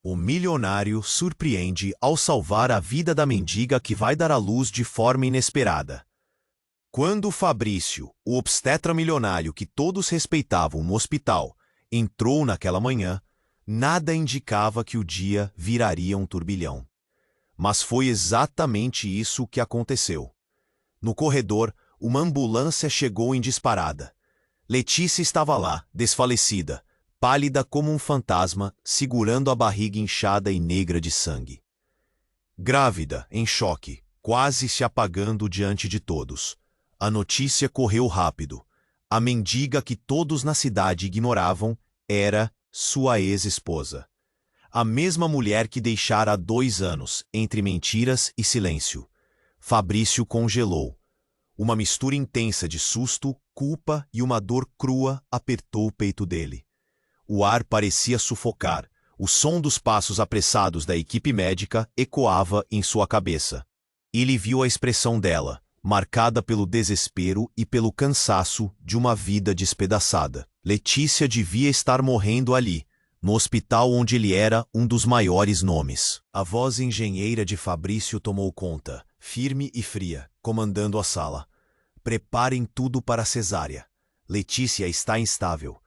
O milionário surpreende ao salvar a vida da mendiga que vai dar à luz de forma inesperada. Quando Fabrício, o obstetra milionário que todos respeitavam no hospital, entrou naquela manhã, nada indicava que o dia viraria um turbilhão. Mas foi exatamente isso que aconteceu. No corredor, uma ambulância chegou em disparada. Letícia estava lá, desfalecida, pálida como um fantasma, segurando a barriga inchada e negra de sangue. Grávida, em choque, quase se apagando diante de todos. A notícia correu rápido. A mendiga que todos na cidade ignoravam era sua ex-esposa. A mesma mulher que deixara há 2 anos, entre mentiras e silêncio. Fabrício congelou. Uma mistura intensa de susto, culpa e uma dor crua apertou o peito dele. O ar parecia sufocar. O som dos passos apressados da equipe médica ecoava em sua cabeça. Ele viu a expressão dela, marcada pelo desespero e pelo cansaço de uma vida despedaçada. Letícia devia estar morrendo ali, no hospital onde ele era um dos maiores nomes. A voz engenheira de Fabrício tomou conta, firme e fria, comandando a sala. Preparem tudo para a cesárea. Letícia está instável.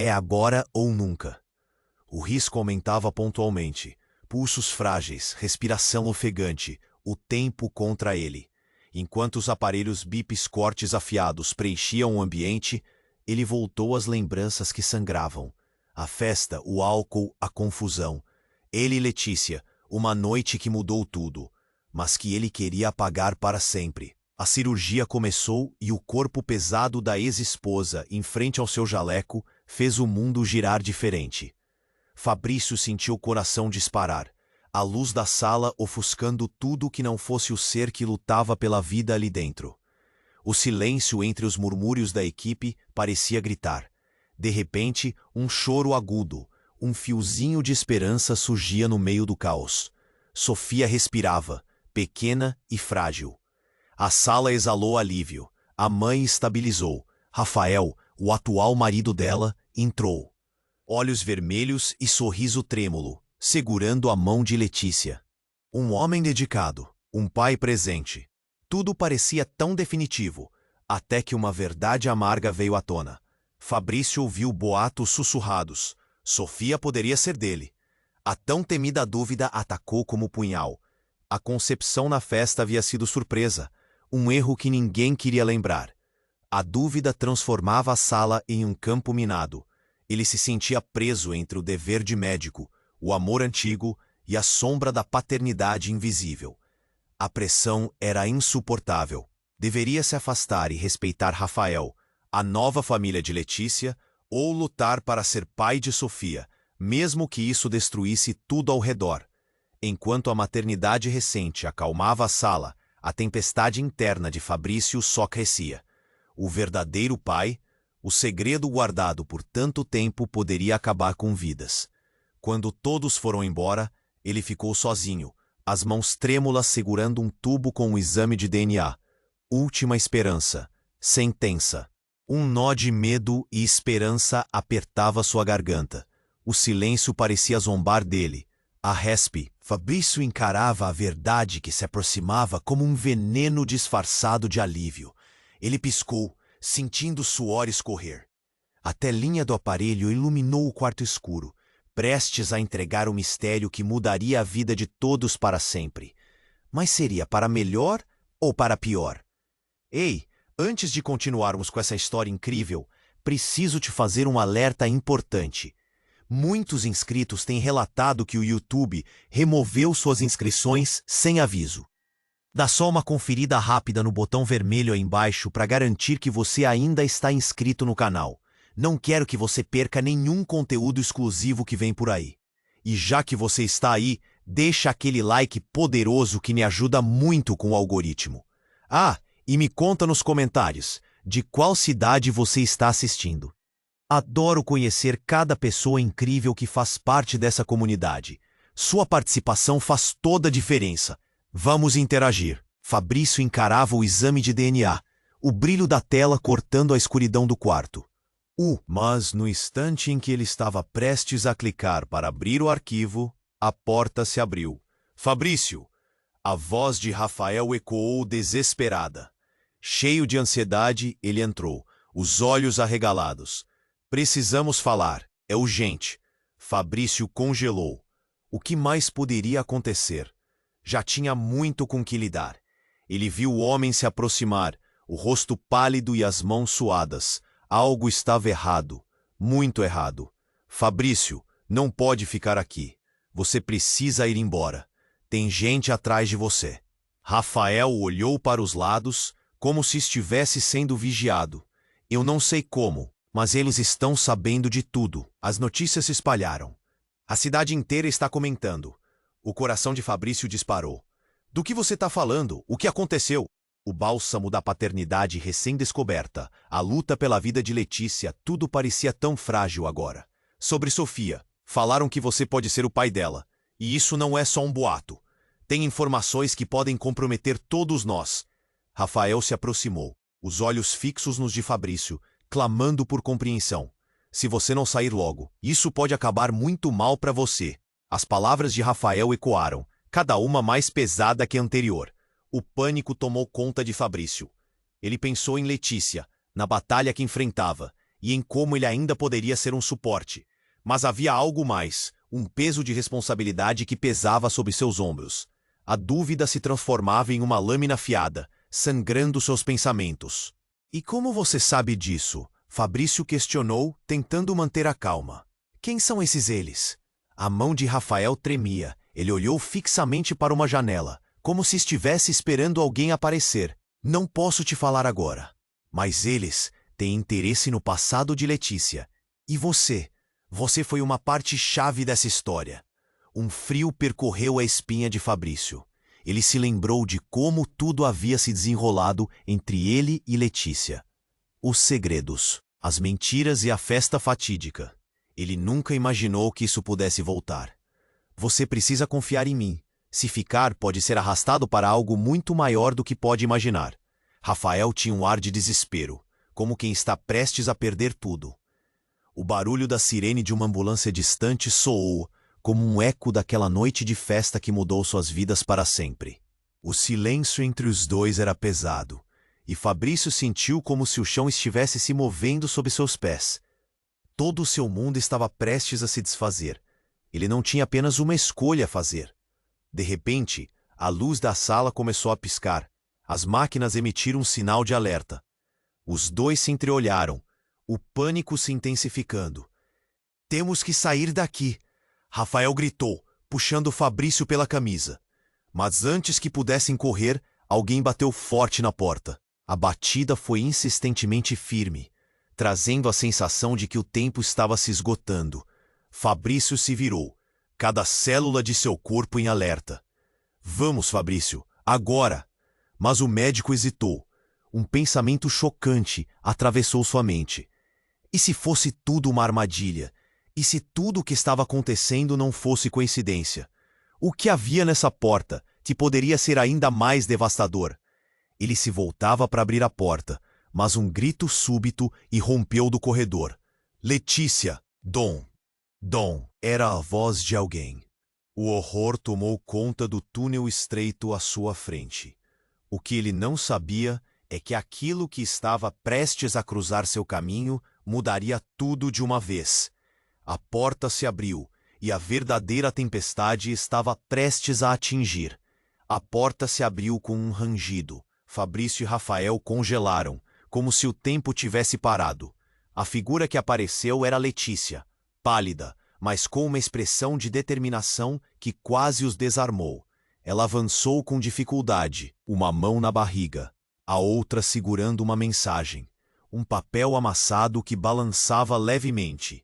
É agora ou nunca. O risco aumentava pontualmente. Pulsos frágeis, respiração ofegante, o tempo contra ele. Enquanto os aparelhos bips cortes afiados preenchiam o ambiente, ele voltou às lembranças que sangravam. A festa, o álcool, a confusão. Ele e Letícia, uma noite que mudou tudo, mas que ele queria apagar para sempre. A cirurgia começou e o corpo pesado da ex-esposa, em frente ao seu jaleco, fez o mundo girar diferente. Fabrício sentiu o coração disparar, a luz da sala ofuscando tudo que não fosse o ser que lutava pela vida ali dentro. O silêncio entre os murmúrios da equipe parecia gritar. De repente, um choro agudo, um fiozinho de esperança surgia no meio do caos. Sofia respirava, pequena e frágil. A sala exalou alívio. A mãe estabilizou. Rafael, o atual marido dela, entrou. Olhos vermelhos e sorriso trêmulo, segurando a mão de Letícia. Um homem dedicado, um pai presente. Tudo parecia tão definitivo, até que uma verdade amarga veio à tona. Fabrício ouviu boatos sussurrados. Sofia poderia ser dele. A tão temida dúvida atacou como punhal. A concepção na festa havia sido surpresa, um erro que ninguém queria lembrar. A dúvida transformava a sala em um campo minado. Ele se sentia preso entre o dever de médico, o amor antigo e a sombra da paternidade invisível. A pressão era insuportável. Deveria se afastar e respeitar Rafael, a nova família de Letícia, ou lutar para ser pai de Sofia, mesmo que isso destruísse tudo ao redor. Enquanto a maternidade recente acalmava a sala, a tempestade interna de Fabrício só crescia. O verdadeiro pai, o segredo guardado por tanto tempo, poderia acabar com vidas. Quando todos foram embora, ele ficou sozinho, as mãos trêmulas segurando um tubo com um exame de DNA. Última esperança. Sentença. Um nó de medo e esperança apertava sua garganta. O silêncio parecia zombar dele. A respe, Fabrício encarava a verdade que se aproximava como um veneno disfarçado de alívio. Ele piscou, sentindo o suor escorrer. A telinha do aparelho iluminou o quarto escuro, prestes a entregar o mistério que mudaria a vida de todos para sempre. Mas seria para melhor ou para pior? Ei, antes de continuarmos com essa história incrível, preciso te fazer um alerta importante. Muitos inscritos têm relatado que o YouTube removeu suas inscrições sem aviso. Dá só uma conferida rápida no botão vermelho aí embaixo para garantir que você ainda está inscrito no canal. Não quero que você perca nenhum conteúdo exclusivo que vem por aí. E já que você está aí, deixa aquele like poderoso que me ajuda muito com o algoritmo. Ah, e me conta nos comentários de qual cidade você está assistindo. Adoro conhecer cada pessoa incrível que faz parte dessa comunidade. Sua participação faz toda a diferença. Vamos interagir. Fabrício encarava o exame de DNA, o brilho da tela cortando a escuridão do quarto. Mas no instante em que ele estava prestes a clicar para abrir o arquivo, A porta se abriu. Fabrício! A voz de Rafael ecoou desesperada. Cheio de ansiedade, ele entrou, os olhos arregalados. Precisamos falar, é urgente. Fabrício congelou. O que mais poderia acontecer? Já tinha muito com que lidar. Ele viu o homem se aproximar, o rosto pálido e as mãos suadas. Algo estava errado, muito errado. Fabrício, não pode ficar aqui. Você precisa ir embora. Tem gente atrás de você. Rafael olhou para os lados, como se estivesse sendo vigiado. Eu não sei como, mas eles estão sabendo de tudo. As notícias se espalharam. A cidade inteira está comentando. O coração de Fabrício disparou. Do que você está falando? O que aconteceu? O bálsamo da paternidade recém-descoberta, a luta pela vida de Letícia, tudo parecia tão frágil agora. Sobre Sofia, falaram que você pode ser o pai dela. E isso não é só um boato. Tem informações que podem comprometer todos nós. Rafael se aproximou, os olhos fixos nos de Fabrício, clamando por compreensão. Se você não sair logo, isso pode acabar muito mal para você. As palavras de Rafael ecoaram, cada uma mais pesada que a anterior. O pânico tomou conta de Fabrício. Ele pensou em Letícia, na batalha que enfrentava, e em como ele ainda poderia ser um suporte. Mas havia algo mais, um peso de responsabilidade que pesava sobre seus ombros. A dúvida se transformava em uma lâmina afiada, sangrando seus pensamentos. E como você sabe disso? Fabrício questionou, tentando manter a calma. Quem são esses eles? A mão de Rafael tremia. Ele olhou fixamente para uma janela, como se estivesse esperando alguém aparecer. Não posso te falar agora. Mas eles têm interesse no passado de Letícia. E você? Você foi uma parte-chave dessa história. Um frio percorreu a espinha de Fabrício. Ele se lembrou de como tudo havia se desenrolado entre ele e Letícia. Os segredos, as mentiras e a festa fatídica. Ele nunca imaginou que isso pudesse voltar. Você precisa confiar em mim. Se ficar, pode ser arrastado para algo muito maior do que pode imaginar. Rafael tinha um ar de desespero, como quem está prestes a perder tudo. O barulho da sirene de uma ambulância distante soou, como um eco daquela noite de festa que mudou suas vidas para sempre. O silêncio entre os dois era pesado, e Fabrício sentiu como se o chão estivesse se movendo sob seus pés. Todo o seu mundo estava prestes a se desfazer. Ele não tinha apenas uma escolha a fazer. De repente, a luz da sala começou a piscar. As máquinas emitiram um sinal de alerta. Os dois se entreolharam, o pânico se intensificando. Temos que sair daqui, Rafael gritou, puxando Fabrício pela camisa. Mas antes que pudessem correr, alguém bateu forte na porta. A batida foi insistentemente firme, trazendo a sensação de que o tempo estava se esgotando. Fabrício se virou, cada célula de seu corpo em alerta. Vamos, Fabrício, agora! Mas o médico hesitou. Um pensamento chocante atravessou sua mente. E se fosse tudo uma armadilha? E se tudo o que estava acontecendo não fosse coincidência? O que havia nessa porta que poderia ser ainda mais devastador? Ele se voltava para abrir a porta, mas um grito súbito irrompeu do corredor. Letícia! Dom! Dom! Era a voz de alguém. O horror tomou conta do túnel estreito à sua frente. O que ele não sabia é que aquilo que estava prestes a cruzar seu caminho mudaria tudo de uma vez. A porta se abriu e a verdadeira tempestade estava prestes a atingir. A porta se abriu com um rangido. Fabrício e Rafael congelaram, como se o tempo tivesse parado. A figura que apareceu era Letícia, pálida, mas com uma expressão de determinação que quase os desarmou. Ela avançou com dificuldade, uma mão na barriga, a outra segurando uma mensagem, um papel amassado que balançava levemente.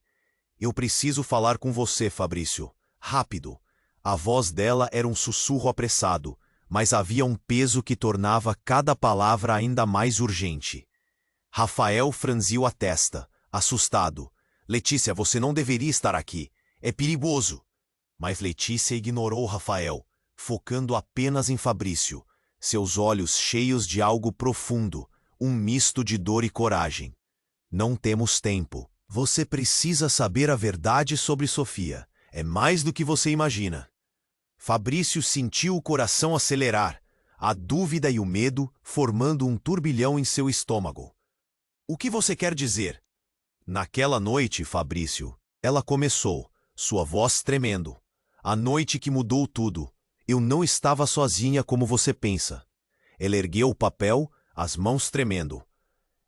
Eu preciso falar com você, Fabrício. Rápido. A voz dela era um sussurro apressado, mas havia um peso que tornava cada palavra ainda mais urgente. Rafael franziu a testa, assustado. Letícia, você não deveria estar aqui. É perigoso. Mas Letícia ignorou Rafael, focando apenas em Fabrício, seus olhos cheios de algo profundo, um misto de dor e coragem. Não temos tempo. Você precisa saber a verdade sobre Sofia. É mais do que você imagina. Fabrício sentiu o coração acelerar, a dúvida e o medo formando um turbilhão em seu estômago. O que você quer dizer? Naquela noite, Fabrício, ela começou, sua voz tremendo. A noite que mudou tudo. Eu não estava sozinha como você pensa. Ela ergueu o papel, as mãos tremendo.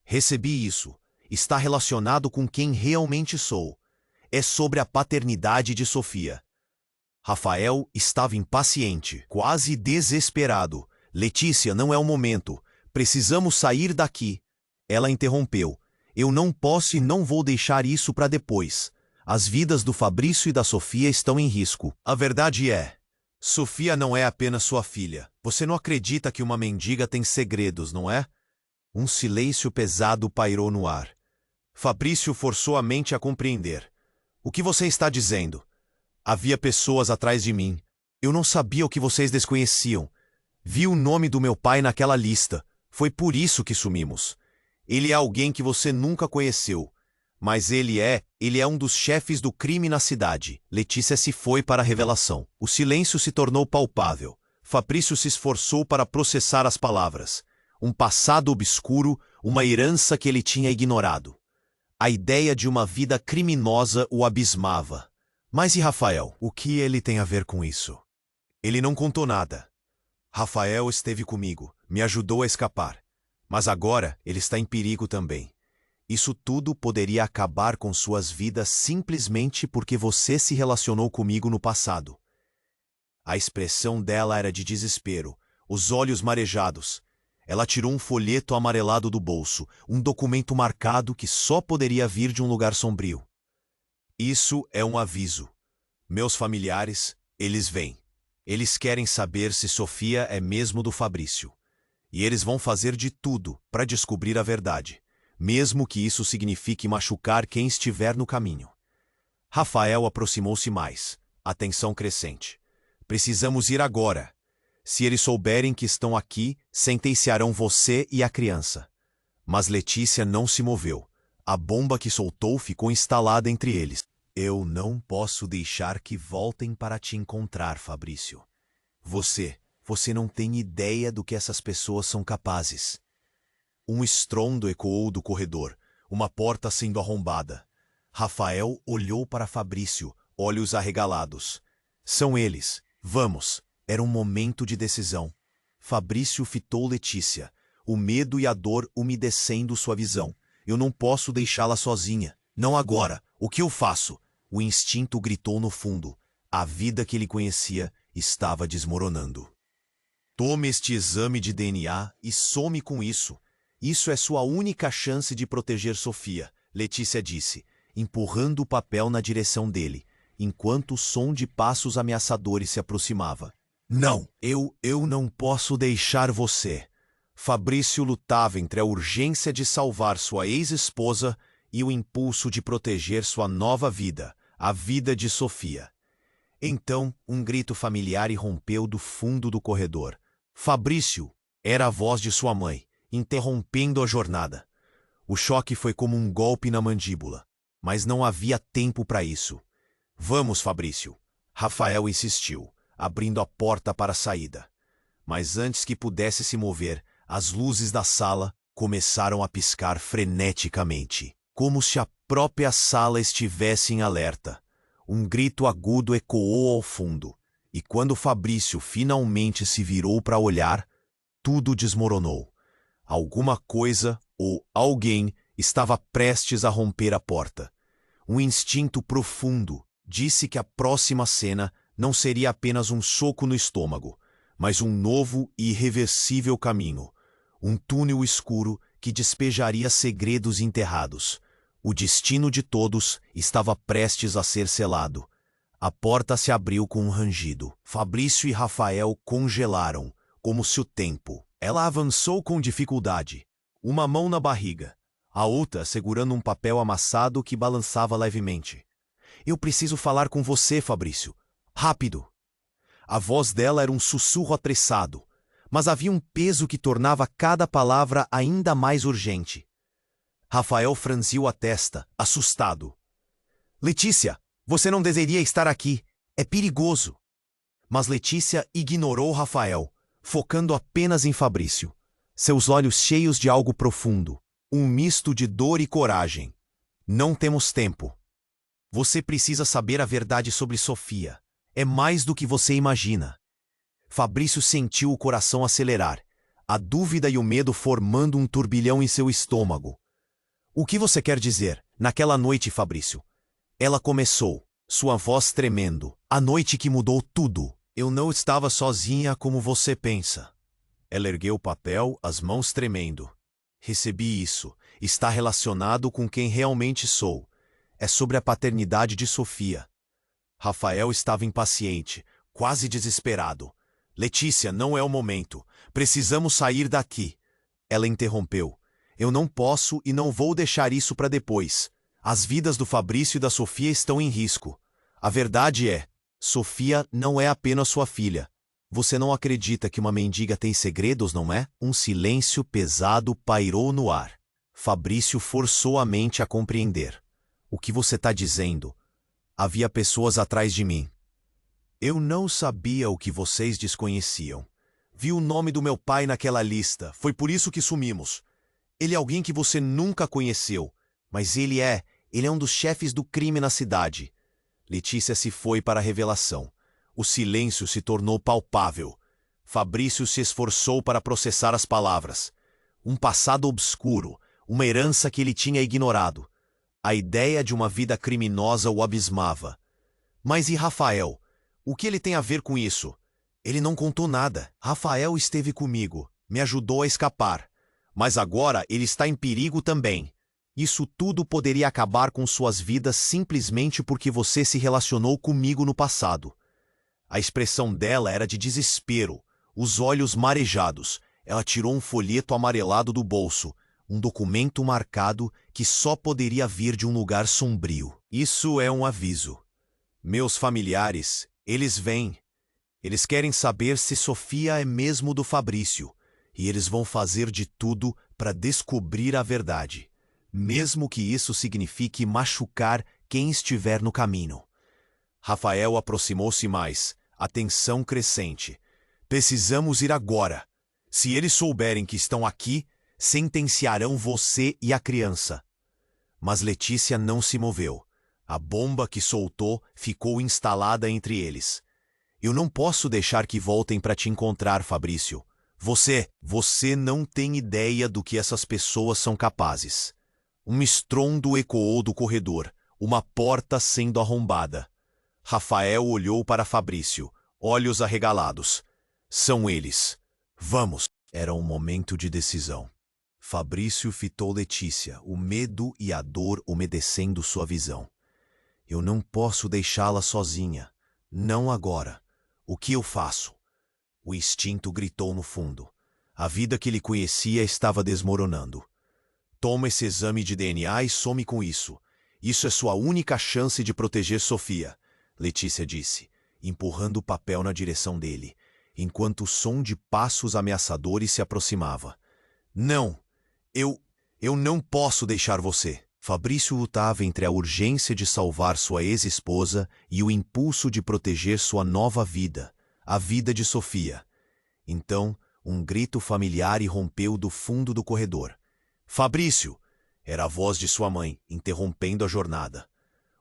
Recebi isso. Está relacionado com quem realmente sou. É sobre a paternidade de Sofia. Rafael estava impaciente, quase desesperado. Letícia, não é o momento. Precisamos sair daqui. Ela interrompeu. Eu não posso e não vou deixar isso para depois. As vidas do Fabrício e da Sofia estão em risco. A verdade é, Sofia não é apenas sua filha. Você não acredita que uma mendiga tem segredos, não é? Um silêncio pesado pairou no ar. Fabrício forçou a mente a compreender. O que você está dizendo? Havia pessoas atrás de mim. Eu não sabia o que vocês desconheciam. Vi o nome do meu pai naquela lista. Foi por isso que sumimos. Ele é alguém que você nunca conheceu. Mas ele é um dos chefes do crime na cidade. Letícia se foi para a revelação. O silêncio se tornou palpável. Fabrício se esforçou para processar as palavras. Um passado obscuro, uma herança que ele tinha ignorado. A ideia de uma vida criminosa o abismava. Mas e Rafael? O que ele tem a ver com isso? Ele não contou nada. Rafael esteve comigo, me ajudou a escapar. Mas agora ele está em perigo também. Isso tudo poderia acabar com suas vidas simplesmente porque você se relacionou comigo no passado. A expressão dela era de desespero, os olhos marejados. Ela tirou um folheto amarelado do bolso, um documento marcado que só poderia vir de um lugar sombrio. Isso é um aviso. Meus familiares, eles vêm. Eles querem saber se Sofia é mesmo do Fabrício. E eles vão fazer de tudo para descobrir a verdade, mesmo que isso signifique machucar quem estiver no caminho. Rafael aproximou-se mais, a tensão crescente. Precisamos ir agora. Se eles souberem que estão aqui, sentenciarão você e a criança. Mas Letícia não se moveu. A bomba que soltou ficou instalada entre eles. Eu não posso deixar que voltem para te encontrar, Fabrício. Você não tem ideia do que essas pessoas são capazes. Um estrondo ecoou do corredor, uma porta sendo arrombada. Rafael olhou para Fabrício, olhos arregalados. São eles. Vamos. Era um momento de decisão. Fabrício fitou Letícia, o medo e a dor umedecendo sua visão. Eu não posso deixá-la sozinha. Não agora. O que eu faço? O instinto gritou no fundo. A vida que ele conhecia estava desmoronando. Tome este exame de DNA e some com isso. Isso é sua única chance de proteger Sofia, Letícia disse, empurrando o papel na direção dele, enquanto o som de passos ameaçadores se aproximava. Não, eu não posso deixar você. Fabrício lutava entre a urgência de salvar sua ex-esposa e o impulso de proteger sua nova vida, a vida de Sofia. Então, um grito familiar irrompeu do fundo do corredor. Fabrício era a voz de sua mãe, interrompendo a jornada. O choque foi como um golpe na mandíbula, mas não havia tempo para isso. Vamos, Fabrício. Rafael insistiu, abrindo a porta para a saída. Mas antes que pudesse se mover, as luzes da sala começaram a piscar freneticamente, como se a própria sala estivesse em alerta. Um grito agudo ecoou ao fundo, e quando Fabrício finalmente se virou para olhar, tudo desmoronou. Alguma coisa ou alguém estava prestes a romper a porta. Um instinto profundo disse que a próxima cena não seria apenas um soco no estômago, mas um novo e irreversível caminho. Um túnel escuro que despejaria segredos enterrados. O destino de todos estava prestes a ser selado. A porta se abriu com um rangido. Fabrício e Rafael congelaram, como se o tempo. Ela avançou com dificuldade, uma mão na barriga, a outra segurando um papel amassado que balançava levemente. Eu preciso falar com você, Fabrício. Rápido! A voz dela era um sussurro apressado, mas havia um peso que tornava cada palavra ainda mais urgente. Rafael franziu a testa, assustado. Letícia, Você não deveria estar aqui. É perigoso. Mas Letícia ignorou Rafael, focando apenas em Fabrício. Seus olhos cheios de algo profundo, um misto de dor e coragem. Não temos tempo. Você precisa saber a verdade sobre Sofia. É mais do que você imagina. Fabrício sentiu o coração acelerar, a dúvida e o medo formando um turbilhão em seu estômago. O que você quer dizer? Naquela noite, Fabrício. Ela começou, sua voz tremendo. A noite que mudou tudo. Eu não estava sozinha como você pensa. Ela ergueu o papel, as mãos tremendo. Recebi isso. Está relacionado com quem realmente sou. É sobre a paternidade de Sofia. Rafael estava impaciente, quase desesperado. Letícia, não é o momento. Precisamos sair daqui. Ela interrompeu. Eu não posso e não vou deixar isso para depois. As vidas do Fabrício e da Sofia estão em risco. A verdade é, Sofia não é apenas sua filha. Você não acredita que uma mendiga tem segredos, não é? Um silêncio pesado pairou no ar. Fabrício forçou a mente a compreender. O que você está dizendo? Havia pessoas atrás de mim. Eu não sabia o que vocês desconheciam. Vi o nome do meu pai naquela lista. Foi por isso que sumimos. Ele é alguém que você nunca conheceu. Mas ele é um dos chefes do crime na cidade. Letícia se foi para a revelação. O silêncio se tornou palpável. Fabrício se esforçou para processar as palavras. Um passado obscuro, uma herança que ele tinha ignorado. A ideia de uma vida criminosa o abismava. Mas e Rafael? O que ele tem a ver com isso? Ele não contou nada. Rafael esteve comigo, me ajudou a escapar. Mas agora ele está em perigo também. Isso tudo poderia acabar com suas vidas simplesmente porque você se relacionou comigo no passado. A expressão dela era de desespero, os olhos marejados. Ela tirou um folheto amarelado do bolso, um documento marcado que só poderia vir de um lugar sombrio. Isso é um aviso. Meus familiares, eles vêm. Eles querem saber se Sofia é mesmo do Fabrício, e eles vão fazer de tudo para descobrir a verdade. Mesmo que isso signifique machucar quem estiver no caminho. Rafael aproximou-se mais, a tensão crescente. Precisamos ir agora. Se eles souberem que estão aqui, sentenciarão você e a criança. Mas Letícia não se moveu. A bomba que soltou ficou instalada entre eles. Eu não posso deixar que voltem para te encontrar, Fabrício. Você não tem ideia do que essas pessoas são capazes. Um estrondo ecoou do corredor, uma porta sendo arrombada. Rafael olhou para Fabrício, olhos arregalados. São eles. Vamos. Era um momento de decisão. Fabrício fitou Letícia, o medo e a dor umedecendo sua visão. Eu não posso deixá-la sozinha. Não agora. O que eu faço? O instinto gritou no fundo. A vida que ele conhecia estava desmoronando. Toma esse exame de DNA e some com isso. Isso é sua única chance de proteger Sofia, Letícia disse, empurrando o papel na direção dele, enquanto o som de passos ameaçadores se aproximava. Não! Eu não posso deixar você. Fabrício lutava entre a urgência de salvar sua ex-esposa e o impulso de proteger sua nova vida, a vida de Sofia. Então, um grito familiar irrompeu do fundo do corredor. Fabrício! Era a voz de sua mãe, interrompendo a jornada.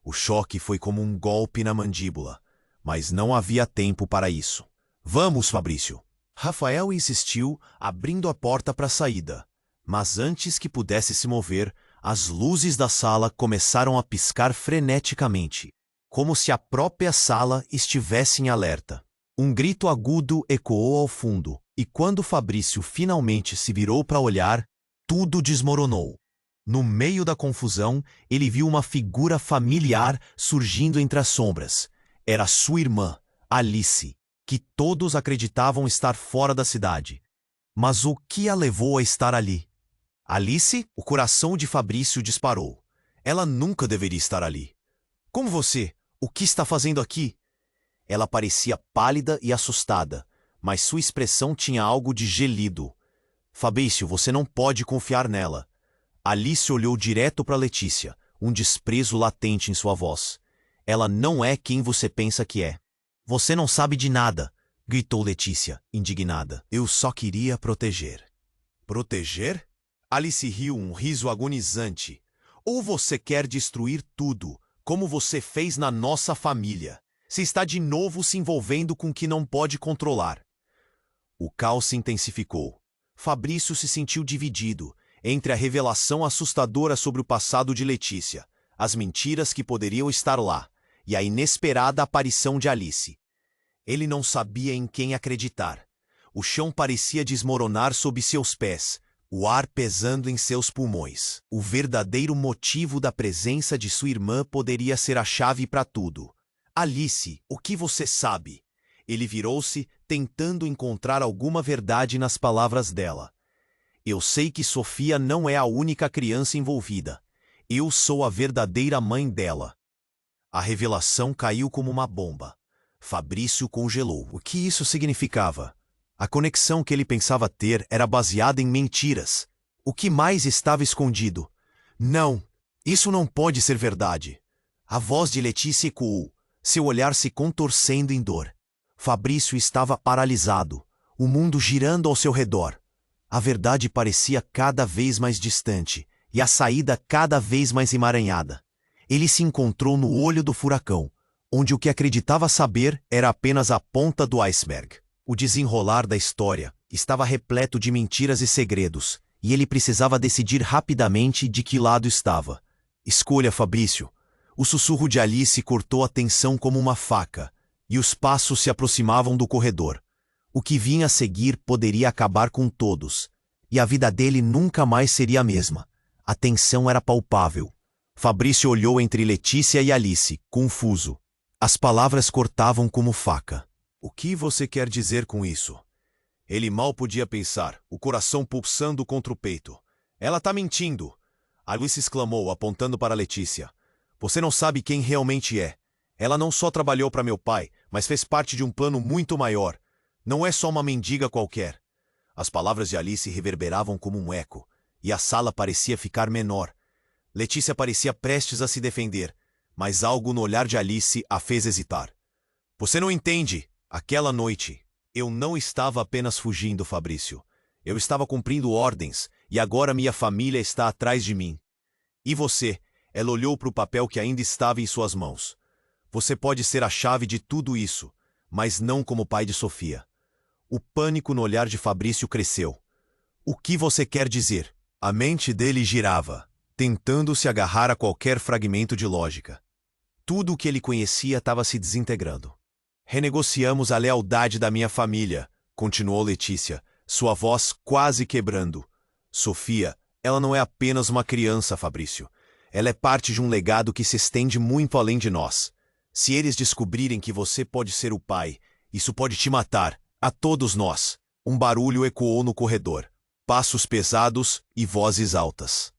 O choque foi como um golpe na mandíbula, mas não havia tempo para isso. Vamos, Fabrício! Rafael insistiu, abrindo a porta para a saída. Mas antes que pudesse se mover, as luzes da sala começaram a piscar freneticamente, como se a própria sala estivesse em alerta. Um grito agudo ecoou ao fundo, e quando Fabrício finalmente se virou para olhar, tudo desmoronou. No meio da confusão, ele viu uma figura familiar surgindo entre as sombras. Era sua irmã, Alice, que todos acreditavam estar fora da cidade. Mas o que a levou a estar ali? Alice, o coração de Fabrício disparou. Ela nunca deveria estar ali. Como você? O que está fazendo aqui? Ela parecia pálida e assustada, mas sua expressão tinha algo de gelido. Fabrício, você não pode confiar nela. Alice olhou direto para Letícia, um desprezo latente em sua voz. Ela não é quem você pensa que é. Você não sabe de nada, gritou Letícia, indignada. Eu só queria proteger. Proteger? Alice riu um riso agonizante. Ou você quer destruir tudo, como você fez na nossa família? Se está de novo se envolvendo com o que não pode controlar. O caos se intensificou. Fabrício se sentiu dividido entre a revelação assustadora sobre o passado de Letícia, as mentiras que poderiam estar lá, e a inesperada aparição de Alice. Ele não sabia em quem acreditar. O chão parecia desmoronar sob seus pés, o ar pesando em seus pulmões. O verdadeiro motivo da presença de sua irmã poderia ser a chave para tudo. Alice, o que você sabe? Ele virou-se, tentando encontrar alguma verdade nas palavras dela. Eu sei que Sofia não é a única criança envolvida. Eu sou a verdadeira mãe dela. A revelação caiu como uma bomba. Fabrício congelou. O que isso significava? A conexão que ele pensava ter era baseada em mentiras. O que mais estava escondido? Não, isso não pode ser verdade. A voz de Letícia ecoou, seu olhar se contorcendo em dor. Fabrício estava paralisado, o mundo girando ao seu redor. A verdade parecia cada vez mais distante e a saída cada vez mais emaranhada. Ele se encontrou no olho do furacão, onde o que acreditava saber era apenas a ponta do iceberg. O desenrolar da história estava repleto de mentiras e segredos, e ele precisava decidir rapidamente de que lado estava. Escolha, Fabrício. O sussurro de Alice cortou a tensão como uma faca, e os passos se aproximavam do corredor. O que vinha a seguir poderia acabar com todos, e a vida dele nunca mais seria a mesma. A tensão era palpável. Fabrício olhou entre Letícia e Alice, confuso. As palavras cortavam como faca. O que você quer dizer com isso? Ele mal podia pensar, o coração pulsando contra o peito. Ela está mentindo! Alice exclamou, apontando para Letícia. Você não sabe quem realmente é. Ela não só trabalhou para meu pai, mas fez parte de um plano muito maior. Não é só uma mendiga qualquer. As palavras de Alice reverberavam como um eco, e a sala parecia ficar menor. Letícia parecia prestes a se defender, mas algo no olhar de Alice a fez hesitar. Você não entende. Aquela noite, eu não estava apenas fugindo, Fabrício. Eu estava cumprindo ordens, e agora minha família está atrás de mim. E você? Ela olhou para o papel que ainda estava em suas mãos. Você pode ser a chave de tudo isso, mas não como pai de Sofia. O pânico no olhar de Fabrício cresceu. O que você quer dizer? A mente dele girava, tentando se agarrar a qualquer fragmento de lógica. Tudo o que ele conhecia estava se desintegrando. Renegociamos a lealdade da minha família, continuou Letícia, sua voz quase quebrando. Sofia, ela não é apenas uma criança, Fabrício. Ela é parte de um legado que se estende muito além de nós. Se eles descobrirem que você pode ser o pai, isso pode te matar, a todos nós. Um barulho ecoou no corredor. Passos pesados e vozes altas.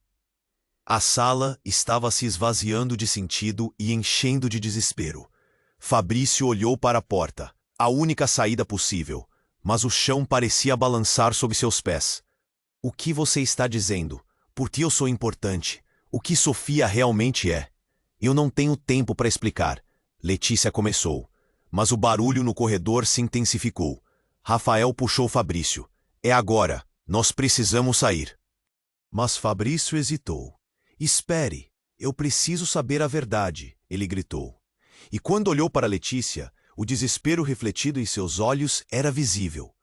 A sala estava se esvaziando de sentido e enchendo de desespero. Fabrício olhou para a porta, a única saída possível, mas o chão parecia balançar sob seus pés. O que você está dizendo? Por que eu sou importante? O que Sofia realmente é? Eu não tenho tempo para explicar. Letícia começou, mas o barulho no corredor se intensificou. Rafael puxou Fabrício. É agora, nós precisamos sair. Mas Fabrício hesitou. Espere, eu preciso saber a verdade, ele gritou. E quando olhou para Letícia, o desespero refletido em seus olhos era visível.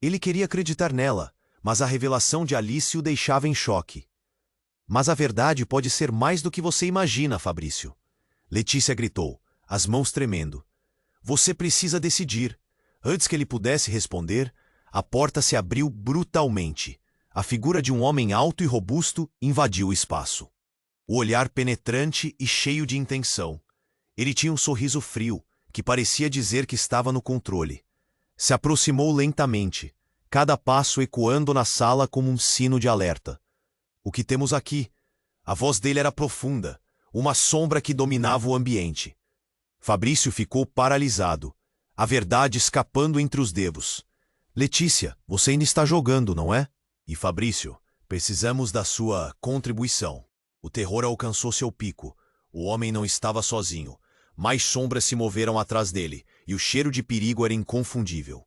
Ele queria acreditar nela, mas a revelação de Alice o deixava em choque. Mas a verdade pode ser mais do que você imagina, Fabrício. Letícia gritou, as mãos tremendo. Você precisa decidir. Antes que ele pudesse responder, a porta se abriu brutalmente. A figura de um homem alto e robusto invadiu o espaço. O olhar penetrante e cheio de intenção. Ele tinha um sorriso frio, que parecia dizer que estava no controle. Se aproximou lentamente, cada passo ecoando na sala como um sino de alerta. O que temos aqui? A voz dele era profunda, uma sombra que dominava o ambiente. Fabrício ficou paralisado, a verdade escapando entre os dedos. Letícia, você ainda está jogando, não é? E Fabrício, precisamos da sua contribuição. O terror alcançou seu pico. O homem não estava sozinho. Mais sombras se moveram atrás dele, e o cheiro de perigo era inconfundível.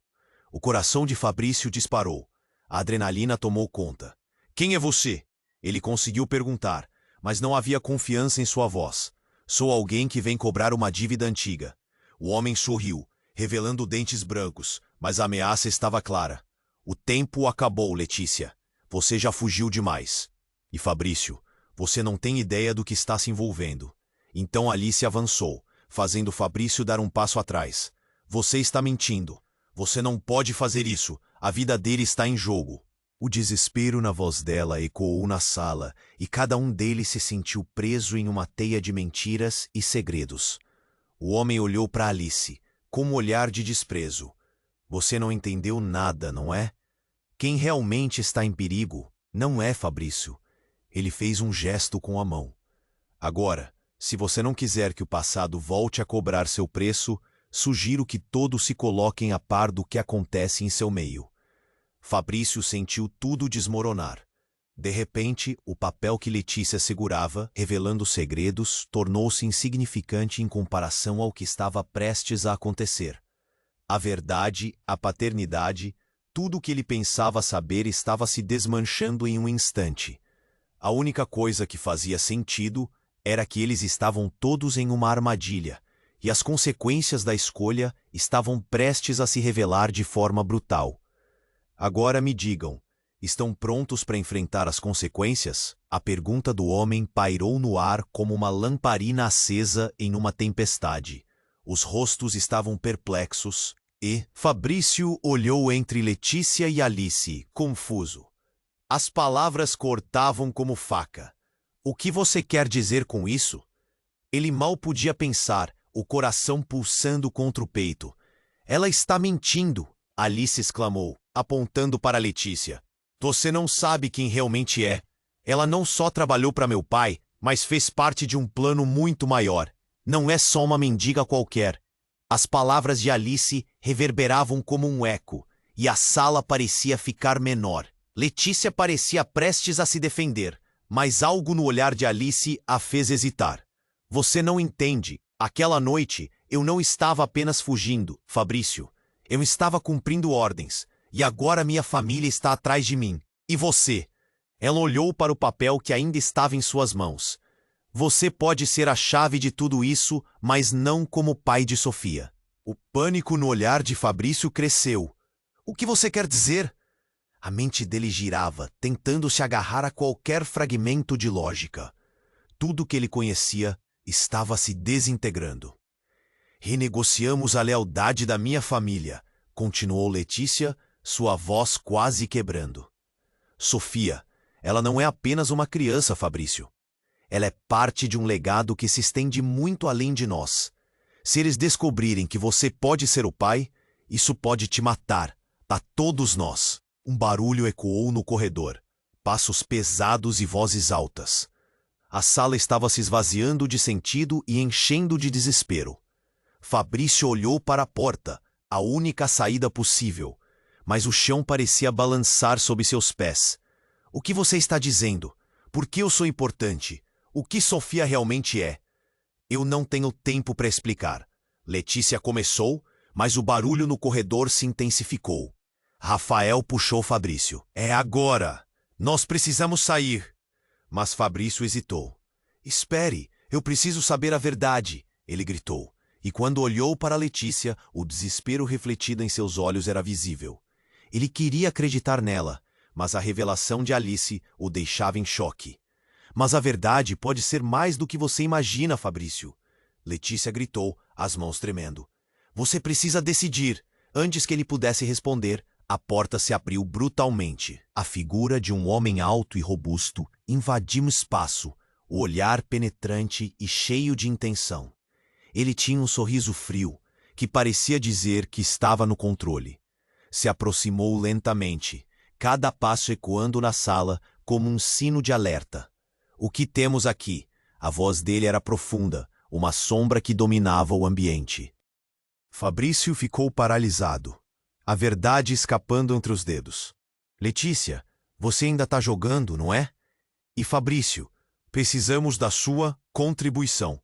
O coração de Fabrício disparou. A adrenalina tomou conta. Quem é você? Ele conseguiu perguntar, mas não havia confiança em sua voz. Sou alguém que vem cobrar uma dívida antiga. O homem sorriu, revelando dentes brancos, mas a ameaça estava clara. O tempo acabou, Letícia. Você já fugiu demais. E Fabrício, você não tem ideia do que está se envolvendo. Então Alice avançou, fazendo Fabrício dar um passo atrás. Você está mentindo. Você não pode fazer isso. A vida dele está em jogo. O desespero na voz dela ecoou na sala, e cada um deles se sentiu preso em uma teia de mentiras e segredos. O homem olhou para Alice, com um olhar de desprezo. Você não entendeu nada, não é? Quem realmente está em perigo não é Fabrício. Ele fez um gesto com a mão. Agora, se você não quiser que o passado volte a cobrar seu preço, sugiro que todos se coloquem a par do que acontece em seu meio. Fabrício sentiu tudo desmoronar. De repente, o papel que Letícia segurava, revelando segredos, tornou-se insignificante em comparação ao que estava prestes a acontecer. A verdade, a paternidade, tudo o que ele pensava saber estava se desmanchando em um instante. A única coisa que fazia sentido era que eles estavam todos em uma armadilha, e as consequências da escolha estavam prestes a se revelar de forma brutal. Agora me digam, estão prontos para enfrentar as consequências? A pergunta do homem pairou no ar como uma lamparina acesa em uma tempestade. Os rostos estavam perplexos e Fabrício olhou entre Letícia e Alice, confuso. As palavras cortavam como faca. O que você quer dizer com isso? Ele mal podia pensar, o coração pulsando contra o peito. Ela está mentindo, Alice exclamou, apontando para Letícia. Você não sabe quem realmente é. Ela não só trabalhou para meu pai, mas fez parte de um plano muito maior. Não é só uma mendiga qualquer. As palavras de Alice reverberavam como um eco, e a sala parecia ficar menor. Letícia parecia prestes a se defender, mas algo no olhar de Alice a fez hesitar. Você não entende. Aquela noite, eu não estava apenas fugindo, Fabrício. Eu estava cumprindo ordens. E agora minha família está atrás de mim. E você? Ela olhou para o papel que ainda estava em suas mãos. Você pode ser a chave de tudo isso, mas não como pai de Sofia. O pânico no olhar de Fabrício cresceu. O que você quer dizer? A mente dele girava, tentando se agarrar a qualquer fragmento de lógica. Tudo que ele conhecia estava se desintegrando. Renegociamos a lealdade da minha família, continuou Letícia, sua voz quase quebrando. Sofia, ela não é apenas uma criança, Fabrício. Ela é parte de um legado que se estende muito além de nós. Se eles descobrirem que você pode ser o pai, isso pode te matar, a todos nós. Um barulho ecoou no corredor, passos pesados e vozes altas. A sala estava se esvaziando de sentido e enchendo de desespero. Fabrício olhou para a porta, a única saída possível, mas o chão parecia balançar sob seus pés. O que você está dizendo? Por que eu sou importante? O que Sofia realmente é? Eu não tenho tempo para explicar. Letícia começou, mas o barulho no corredor se intensificou. Rafael puxou Fabrício. É agora! Nós precisamos sair! Mas Fabrício hesitou. Espere, eu preciso saber a verdade, ele gritou. E quando olhou para Letícia, o desespero refletido em seus olhos era visível. Ele queria acreditar nela, mas a revelação de Alice o deixava em choque. Mas a verdade pode ser mais do que você imagina, Fabrício. Letícia gritou, as mãos tremendo. Você precisa decidir. Antes que ele pudesse responder, a porta se abriu brutalmente. A figura de um homem alto e robusto invadiu o espaço, o olhar penetrante e cheio de intenção. Ele tinha um sorriso frio, que parecia dizer que estava no controle. Se aproximou lentamente, cada passo ecoando na sala como um sino de alerta. O que temos aqui? A voz dele era profunda, uma sombra que dominava o ambiente. Fabrício ficou paralisado, a verdade escapando entre os dedos. Letícia, você ainda está jogando, não é? E Fabrício, precisamos da sua contribuição.